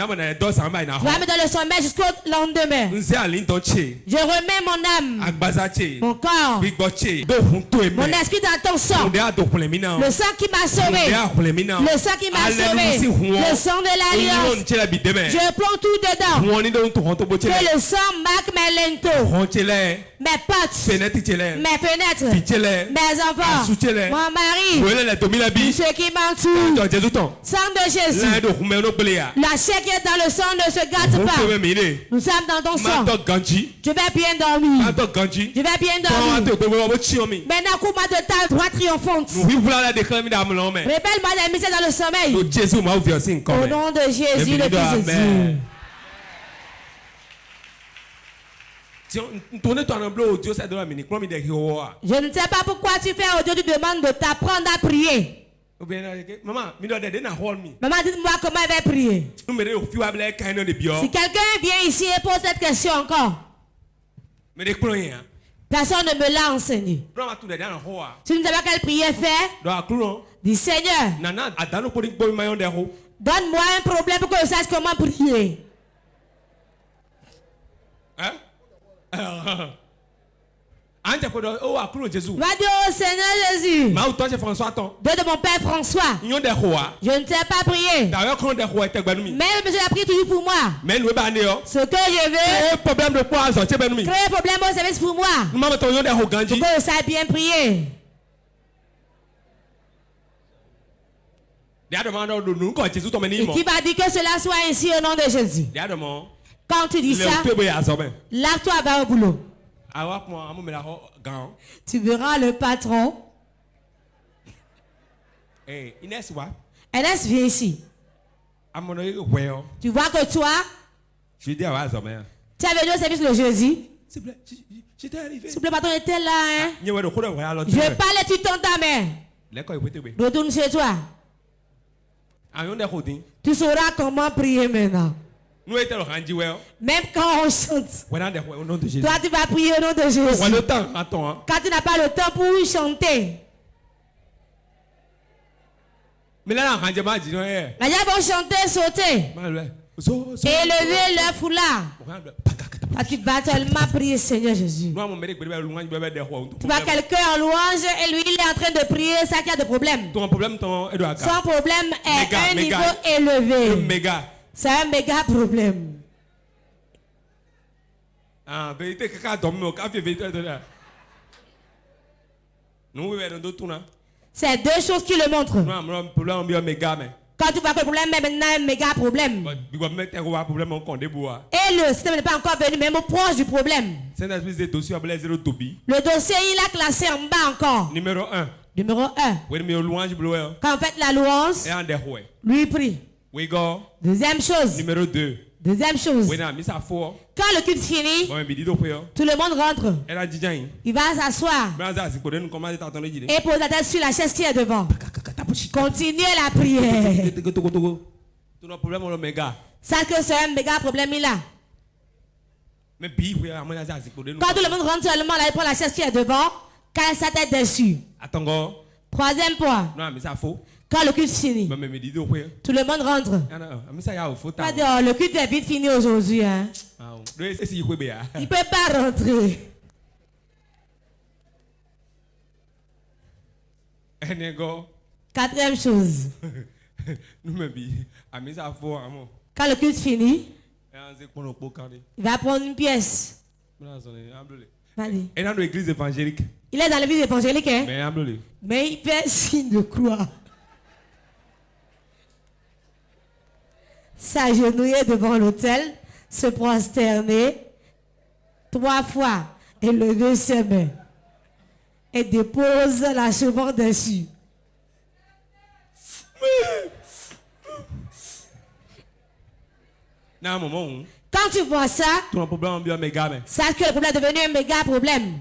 donner le sommeil jusqu'au lendemain. Je remets mon âme, mon corps, mon esprit dans ton sang. Le sang qui m'a sauvé. Le sang qui m'a sauvé. Le sang de l'alliance. Je prends tout dedans. Que le sang marque mes linteaux, mes potes, mes fenêtres, mes enfants, mon mari, tous ceux qui m'entourent. Sang de Jésus. La chair qui est dans le sang ne se gâte pas. Nous sommes dans ton sang. Je vais bien dormir. Je vais bien dormir. Maintenant, coupe-moi de ta droite triomphante. Répète-moi les mystères dans le sommeil. Au nom de Jésus, le Fils de Dieu. Je ne sais pas pourquoi tu fais audio, tu demandes de t'apprendre à prier. Maman, dites-moi comment elle va prier. Si quelqu'un vient ici et pose cette question encore, personne ne me l'a enseigné. Tu ne sais pas quelle prière faire? Dis Seigneur, donne-moi un problème pour que je sache comment prier. Va dire au Seigneur Jésus, Dieu de mon Père François, je ne sais pas prier, mais monsieur a prié toujours pour moi. Ce que je veux, créer un problème au service pour moi, pour que je sache bien prier. Et qui va dire que cela soit ainsi au nom de Jésus? Quand tu dis ça, lave-toi va au boulot. Tu verras le patron. Inès, viens ici. Tu vois que toi, tu es venu au service le jeudi. S'il vous plaît, patron était là. Hein? Je parlais, tu tends ta main. Retourne chez toi. Tu sauras comment prier maintenant. Même quand on chante, toi tu vas prier au nom de Jésus. Quand tu n'as pas le temps pour chanter, là ils vont chanter, sauter, élever leur foulard. Tu vas tellement prier, Seigneur Jésus. Tu vois quelqu'un en louange et lui il est en train de prier, ça qui a de problème. Son problème est un niveau élevé. C'est un méga problème. C'est deux choses qui le montrent. Quand tu vois que le problème est maintenant un méga problème. Et le système n'est pas encore venu même proche du problème. Le dossier il a classé en bas encore. Numéro 1. Quand on fait la louange, lui prie. Deuxième chose. Numéro 2. Deuxième chose. Quand le culte finit, tout le monde rentre. Il va s'asseoir et pose la tête sur la chaise qui est devant. Continuez la prière. Ça que c'est un méga problème il a. Quand tout le monde rentre seulement là, il prend la chaise qui est devant, casse sa tête dessus. Troisième point. Quand le culte finit, tout le monde rentre. Pas dire, le culte est vite fini aujourd'hui. Hein. Il ne peut pas rentrer. Quatrième chose. Quand le culte finit, il va prendre une pièce. Il est dans l'église évangélique. Hein? Mais il fait signe de croix. S'agenouiller devant l'autel, se prosterner 3 fois et lever ses mains et dépose la chevron dessus. Quand tu vois ça, sache que le problème est devenu un méga problème.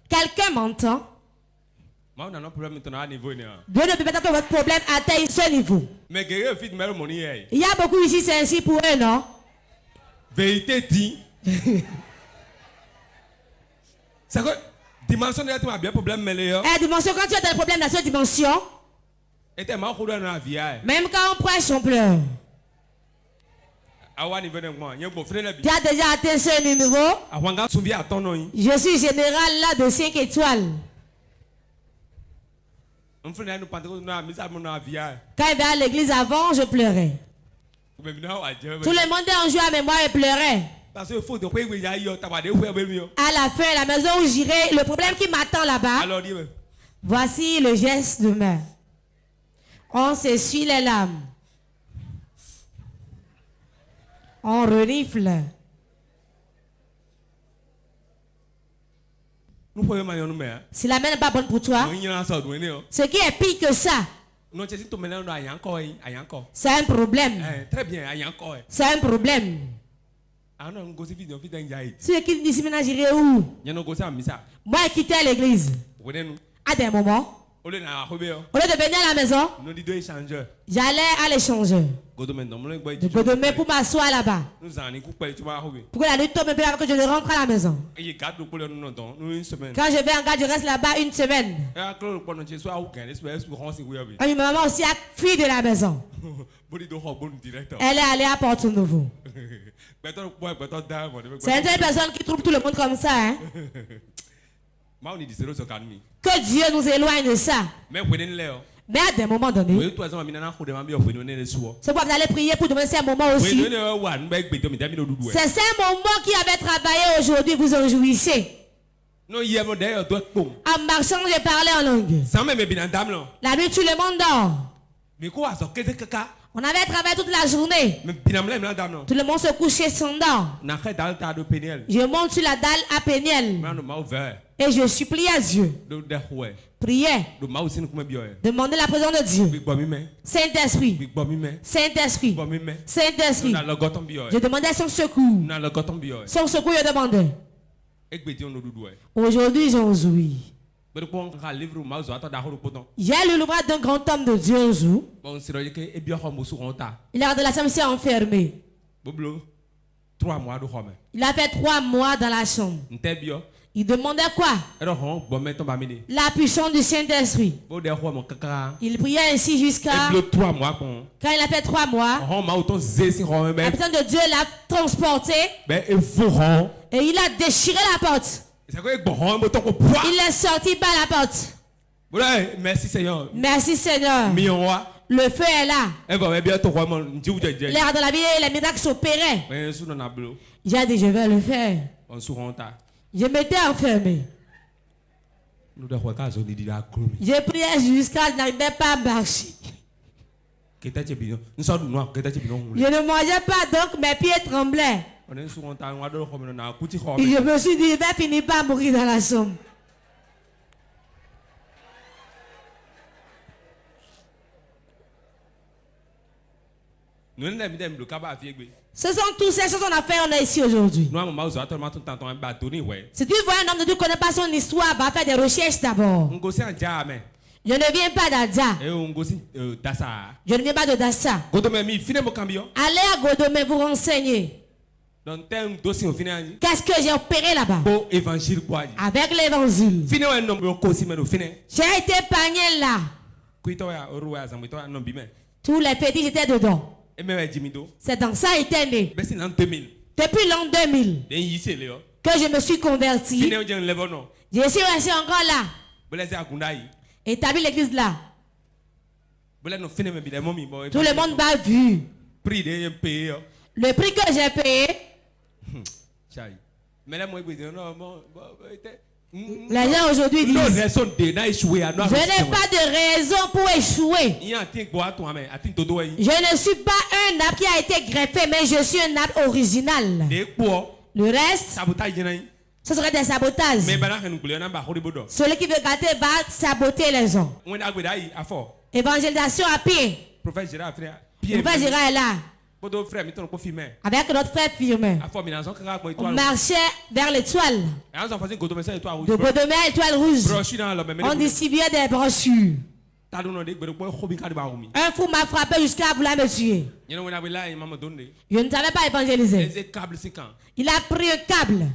Quelqu'un m'entend? Dieu ne peut pas que votre problème atteigne ce niveau. Il y a beaucoup ici, c'est ainsi pour eux, non? Vérité dit. C'est que dimension de tu as bien problème meilleur. Dimension quand tu as des problèmes dans cette dimension. Même quand on prêche, on pleure. Tu as déjà atteint ce niveau. Je suis général là de 5 étoiles. Quand il va à l'église avant, je pleurais. Tout le monde en joie, mais moi, je pleurais. À la fin, la maison où j'irai, le problème qui m'attend là-bas, voici le geste de main. On s'essuie les larmes. On renifle. Si la main n'est pas bonne pour toi, ce qui est pire que ça, c'est un problème. C'est un problème. Ceux qui disent maintenant j'irai où? Moi j'ai quitté l'église. À des moments, au lieu de venir à la maison, j'allais à l'échangeur. De Godomé pour m'asseoir là-bas. Pour que la nuit tombe un peu avant que je ne rentre à la maison. Quand je vais en garde, je reste là-bas une semaine. Et ma maman aussi a fui de la maison. Elle est allée à Porto Novo. C'est une personne qui trouve tout le monde comme ça. Hein? Que Dieu nous éloigne de ça. Mais à des moments donnés, c'est pourquoi vous allez prier pour demander ces moments aussi. C'est ces moments qui avaient travaillé aujourd'hui, vous en jouissez. En marchant, j'ai parlé en langue. La nuit, tout le monde dort. On avait travaillé toute la journée. Tout le monde se couchait sans dents. Je monte sur la dalle à Péniel. Et je supplie à Dieu. Priez. Demandez la présence de Dieu. Saint-Esprit. Saint-Esprit. Saint-Esprit. Je demandais son secours. Son secours, je demandais. Aujourd'hui, j'en jouis. J'ai lu l'ouvrage d'un grand homme de Dieu un jour. Il a de la chambre, s'est enfermé. Il a fait 3 mois dans la chambre. Il demandait quoi? La puissance du Saint-Esprit. Il priait ainsi jusqu'à... Quand il a fait 3 mois, la puissance de Dieu l'a transporté. Et il a déchiré la porte. Il est sorti par la porte. Merci Seigneur. Merci Seigneur. Le feu est là. L'air de la vie, les miracles s'opéraient. J'ai dit, je vais le faire. Je m'étais enfermé. J'ai prié jusqu'à je n'arrivais pas à marcher. Je ne mangeais pas, donc mes pieds tremblaient. Et je me suis dit, je vais finir par mourir dans la chambre. Ce sont tous ces choses qu'on a fait, on est ici aujourd'hui. Si tu vois un homme de Dieu qui ne connaît pas son histoire, va faire des recherches d'abord. Je ne viens pas d'Adja. Je ne viens pas de Dassa. Allez à Godomé vous renseigner. Qu'est-ce que j'ai opéré là-bas? Avec l'évangile. J'ai été panier là. Tous les fétiches étaient dedans. C'est dans ça qu'il était né. Depuis l'an 2000 que je me suis converti. Je suis resté encore là. Établi l'église là. Tout le monde m'a vu. Le prix que j'ai payé. Les gens aujourd'hui disent, je n'ai pas de raison pour échouer. Je ne suis pas un arbre qui a été greffé, mais je suis un arbre original. Le reste, ce serait des sabotages. Celui qui veut gâter va saboter les gens. Évangélisation à pied. Le prophète Gérard est là. Avec notre frère Firmin. On marchait vers l'étoile. De Godomé à l'étoile rouge. On distribuait des brochures. Un fou m'a frappé jusqu'à vouloir me tuer. Je ne savais pas évangéliser. Il a pris un câble.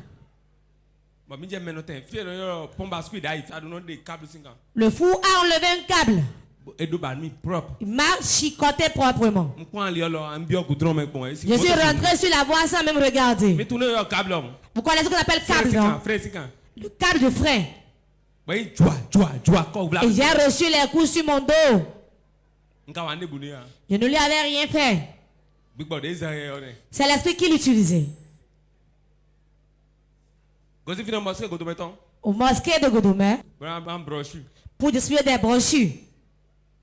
Le fou a enlevé un câble. Il m'a chicoté proprement. Je suis rentré sur la voie sans même regarder. Vous connaissez ce qu'on appelle câble, non? Le câble de frein. Et j'ai reçu les coups sur mon dos. Je ne lui avais rien fait. C'est l'esprit qui l'utilisait. Au mosquée de Godomé, pour distribuer des brochures.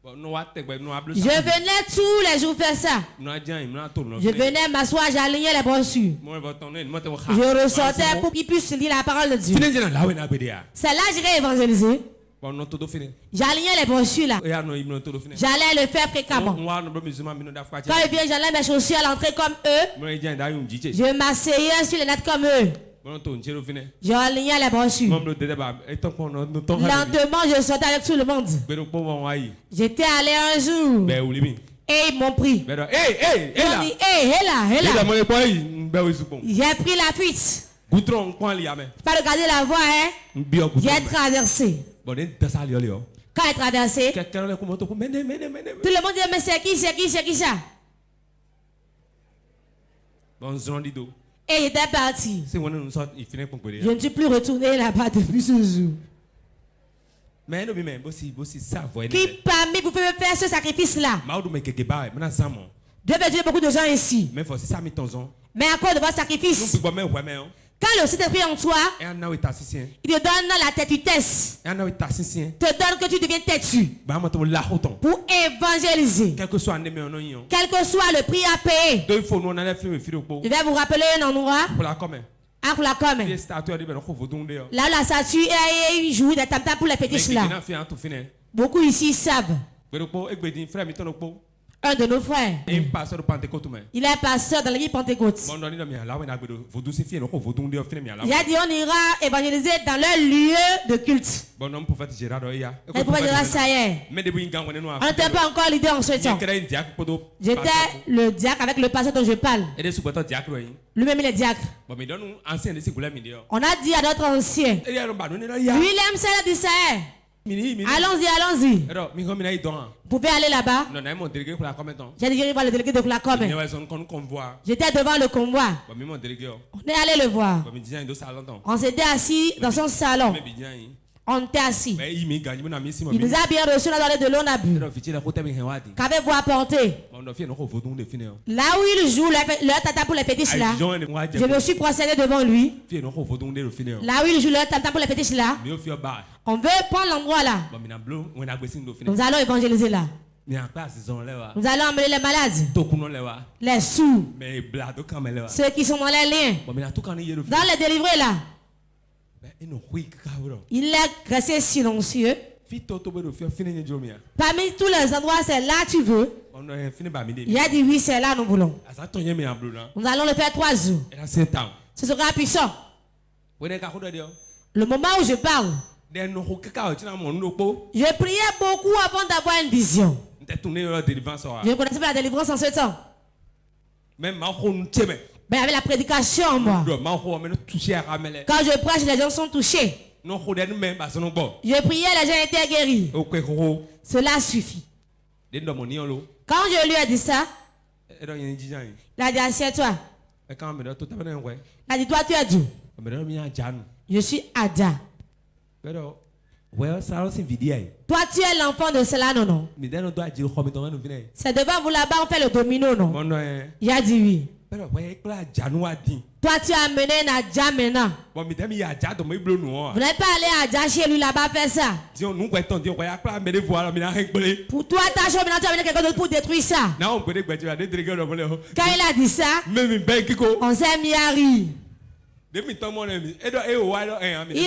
Je venais tous les jours faire ça. Je venais m'asseoir, j'alignais les brochures. Je ressortais pour qu'ils puissent lire la parole de Dieu. C'est là que j'irai évangéliser. J'alignais les brochures là. J'allais le faire fréquemment. Quand ils viennent, j'allais mes chaussures à l'entrée comme eux. Je m'asseyais sur les nattes comme eux. J'alignais les brochures. Lentement, je sortais avec tout le monde. J'étais allé un jour. Et ils m'ont pris. Ils m'ont dit, hé là. J'ai pris la fuite. Pas regarder la voie, hein. J'ai traversé. Quand il traversé, tout le monde dit, mais c'est qui ça? Et il était parti. Je ne suis plus retourné là-bas depuis ce jour. Qui parmi vous pouvez faire ce sacrifice-là? Dieu veut dire beaucoup de gens ici. Mais à cause de votre sacrifice, quand le Saint-Esprit est en toi, il te donne la têtutesse. Te donne que tu deviens têtu. Pour évangéliser. Quel que soit le prix à payer. Je vais vous rappeler un endroit. Pour la com. Là où la statue est jouée des tam-tams pour les fétiches là. Beaucoup ici savent. Un de nos frères. Il est pasteur dans l'église Pentecôte. Il a dit on ira évangéliser dans leur lieu de culte. Le prophète Gérard Sayer. On n'était pas encore l'idée en ce temps. J'étais le diacre avec le pasteur dont je parle. Lui-même il est diacre. On a dit à notre ancien. Lui il aime ça, il a dit ça. Allons-y. Vous pouvez aller là-bas. J'ai dirigé par le délégué de la com. J'étais devant le convoi. On est allé le voir. On s'était assis dans son salon. On était assis. Il nous a bien reçus dans le de l'eau, on a bu. Qu'avez-vous apporté? Là où il joue leur tata pour les fétiches là, je me suis procédé devant lui. Là où il joue leur tata pour les fétiches là, on veut prendre l'endroit là. Nous allons évangéliser là. Nous allons emmener les malades, les sourds, ceux qui sont dans les liens, dans les délivrés là. Il est resté silencieux. Parmi tous les endroits, c'est là tu veux. Il a dit oui, c'est là nous voulons. Nous allons le faire 3 jours. Ce sera puissant. Le moment où je parle, je priais beaucoup avant d'avoir une vision. Je ne connaissais pas la délivrance en ce temps. Mais avec la prédication en moi. Quand je prêche, les gens sont touchés. Je priais, les gens étaient guéris. Cela suffit. Quand je lui ai dit ça, il a dit assieds-toi. Il a dit toi tu es d'où? Je suis Ada. Toi tu es l'enfant de cela, non? C'est devant vous là-bas on fait le domino, non? Il a dit oui. Toi tu as amené Nadja maintenant. Vous n'êtes pas allé à Nadja chez lui là-bas faire ça. Pour toi ta chose maintenant tu as amené quelqu'un d'autre pour détruire ça. Quand il a dit ça, on s'est mis à rire. Il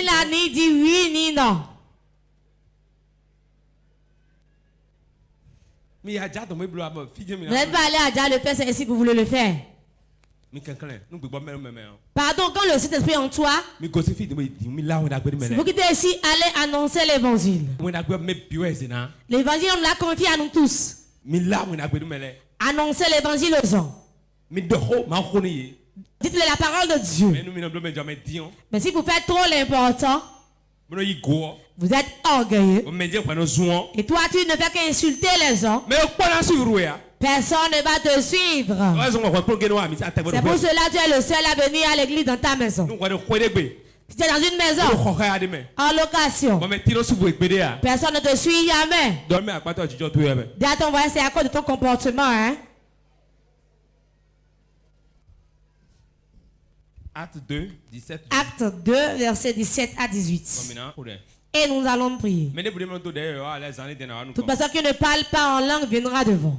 a ni dit oui ni non. Vous n'êtes pas allé à Nadja le faire, c'est ainsi que vous voulez le faire. Pardon, quand le Saint-Esprit est en toi, c'est vous qui êtes ici, allez annoncer l'évangile. L'évangile, on l'a confié à nous tous. Annoncer l'évangile aux gens. Dites-le la parole de Dieu. Mais si vous faites trop l'important, vous êtes orgueilleux. Et toi, tu ne fais qu'insulter les gens. Personne ne va te suivre. C'est pour cela que tu es le seul à venir à l'église dans ta maison. Si tu es dans une maison en location, personne ne te suit jamais. Dis à ton voisin, c'est à cause de ton comportement. Hein? Acte 2, 17. Acte 2, versets 17 à 18. Et nous allons prier. Toute personne qui ne parle pas en langue viendra devant.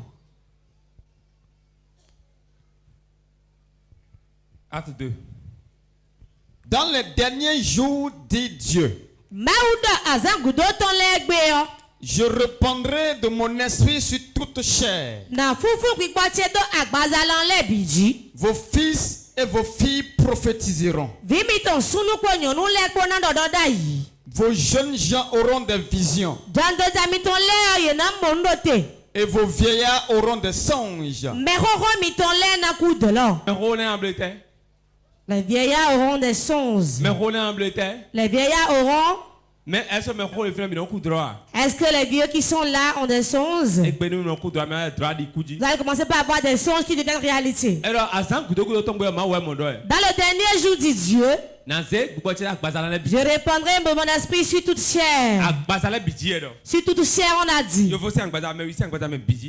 Acte 2. Dans les derniers jours, dit Dieu, je répandrai de mon esprit sur toute chair. Vos fils et vos filles prophétiseront. Vos jeunes gens auront des visions. Et vos vieillards auront des songes. Les vieillards auront des songes. Les vieillards auront. Mais est-ce que les vieux qui sont là ont des songes? Vous allez commencer par avoir des songes qui deviennent réalité. Dans le dernier jour, dit Dieu, je répandrai mon esprit sur toute chair. Sur toute chair, on a dit.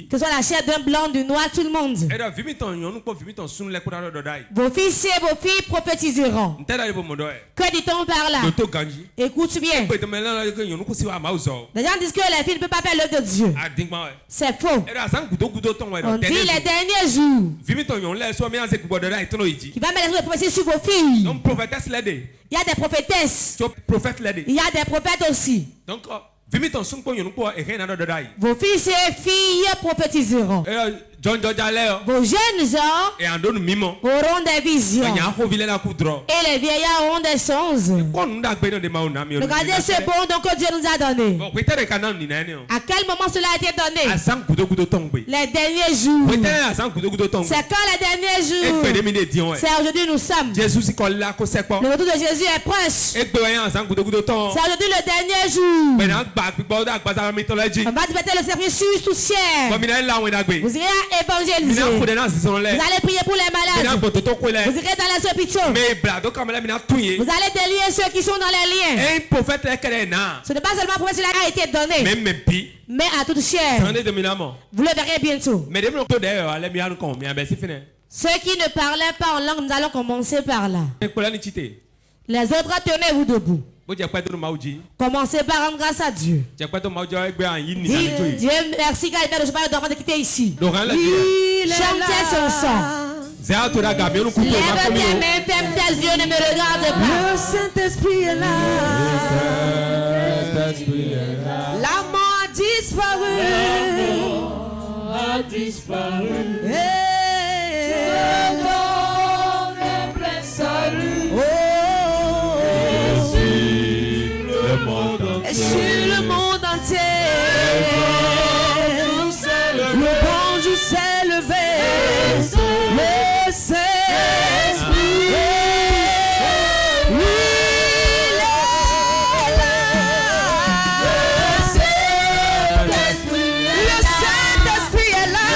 Que ce soit la chair d'un blanc, du noir, tout le monde. Vos fils et vos filles prophétiseront. Que dit-on par là? Écoute bien. Les gens disent que les filles ne peuvent pas faire l'œuvre de Dieu. C'est faux. On dit les derniers jours. Qui va mettre les prophéties sur vos filles. Il y a des prophétesses. Il y a des prophètes aussi. Donc, vos fils et filles prophétiseront. Vos jeunes gens auront des visions. Et les vieillards auront des songes. Regardez ce bon don que Dieu nous a donné. À quel moment cela a été donné? Les derniers jours. C'est quand les derniers jours? C'est aujourd'hui nous sommes. Le retour de Jésus est proche. C'est aujourd'hui le dernier jour. On va fêter le service sur toute chair. Vous irez évangéliser. Vous allez prier pour les malades. Vous irez dans les hôpitaux. Vous allez délier ceux qui sont dans les liens. Ce n'est pas seulement pour cela qui a été donné, mais à toute chair. Vous le verrez bientôt. Ceux qui ne parlaient pas en langue, nous allons commencer par là. Les autres, tenez-vous debout. Commencez par rendre grâce à Dieu. Dieu merci car il ne pas le droit de quitter ici. Chantez son sang. Lève tes mains, ferme tes yeux, ne me regarde pas. Le Saint-Esprit est là. La mort a disparu. Sur le monde entier, le bon jour s'est levé. Le Saint-Esprit, oui, il est là. Le Saint-Esprit est là.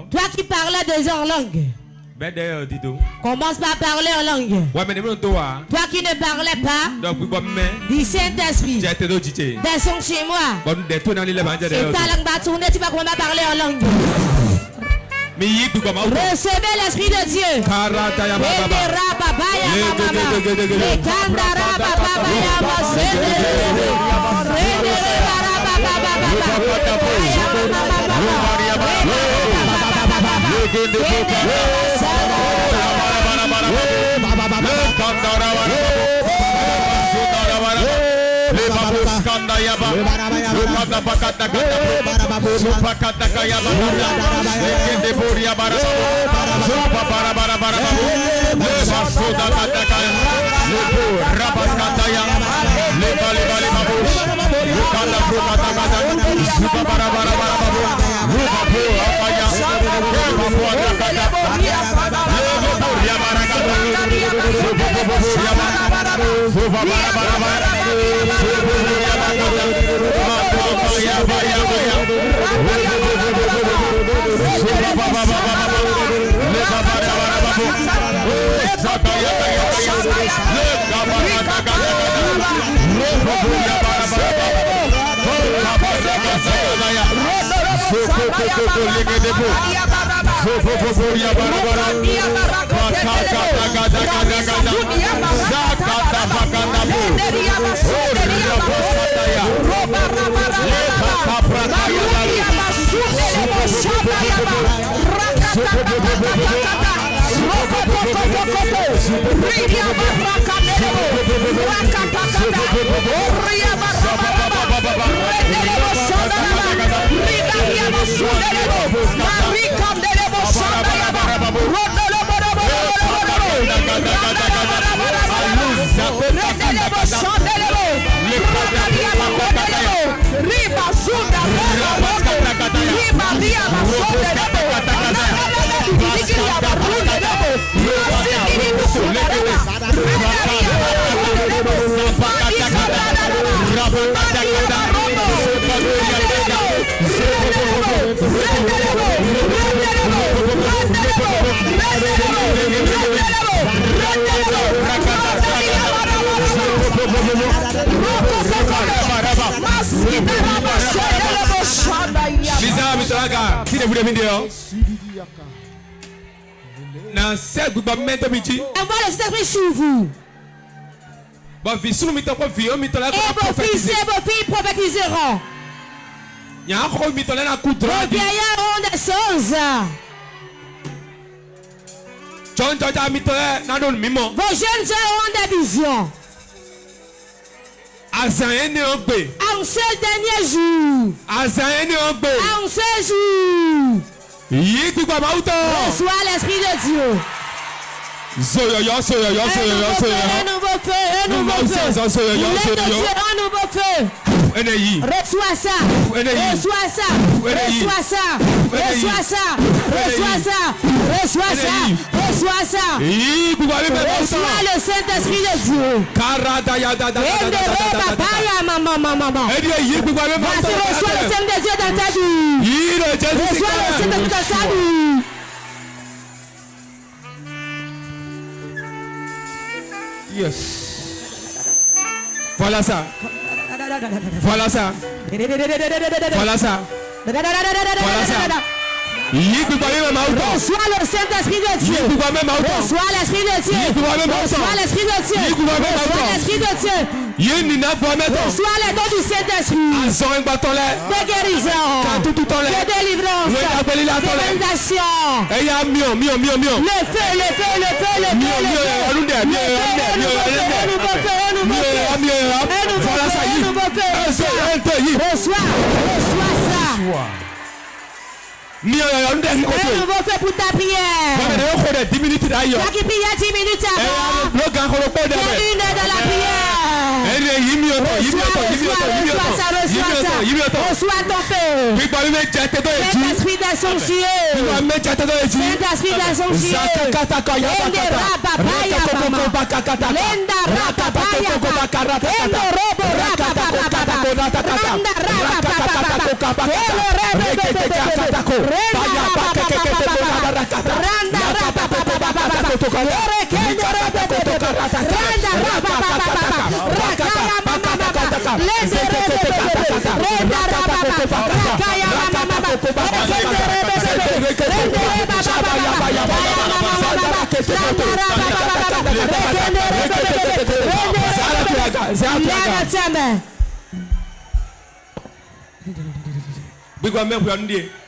Toi qui parlais déjà en langue. Commence par parler en langue. Toi qui ne parlais pas du Saint-Esprit, descends chez moi. Et ta langue va tourner, tu vas commencer à parler en langue. Recevez l'Esprit de Dieu. Envoie le Saint-Esprit sur vous. Et vos fils et vos filles prophétiseront. Vos vieillards auront des choses. Vos jeunes auront des visions. En ce dernier jour. En ce jour. Reçois l'Esprit de Dieu. Un nouveau feu, un nouveau feu, un nouveau feu. Reçois ça, reçois ça, reçois ça, reçois ça, reçois ça, reçois ça, reçois ça. Reçois le Saint-Esprit de Dieu. Vas-y, reçois le Saint de Dieu dans ta vie. Reçois le Saint de Dieu dans ta vie. Yes. Voilà ça. Voilà ça. Voilà ça. Voilà ça. Reçois le Saint-Esprit de Dieu. Reçois l'Esprit de Dieu. Reçois l'Esprit de Dieu. Reçois l'Esprit de Dieu. Reçois les dons du Saint-Esprit. De guérison. De délivrance. De validation. Le feu, le feu, le feu, le feu, le feu. Reçois ça. Un nouveau feu pour ta prière. Toi qui prie 10 minutes avant. Il y a une heure dans la prière. Reçois ton feu. Saint-Esprit d'Assomption. Saint-Esprit d'Assomption.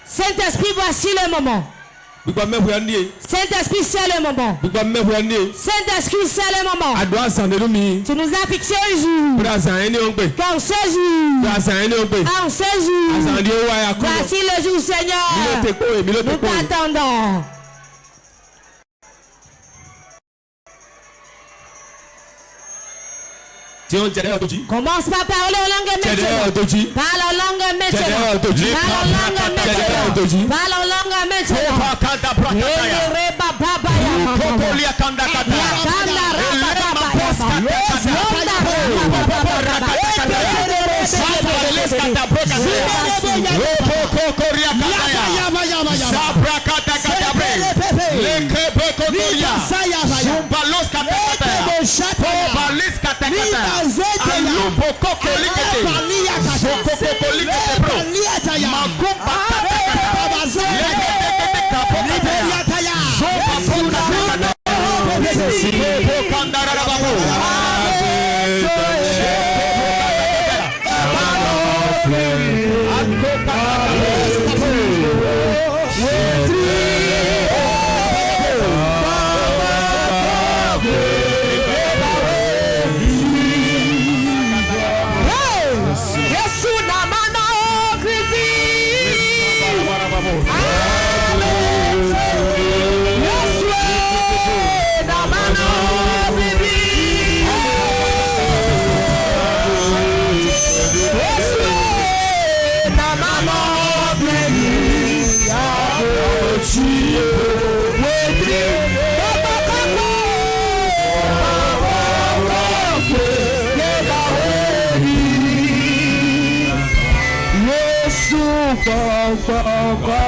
Saint-Esprit, voici le moment. Saint-Esprit, c'est le moment. Saint-Esprit, c'est le moment. Tu nous as fixé un jour. Quand ce jour, en ce jour, voici le jour, Seigneur. Nous t'attendons. Commence par parler en langue maintenant. Parle en langue maintenant. Parle en langue maintenant. Parle en langue maintenant. Yesu kwa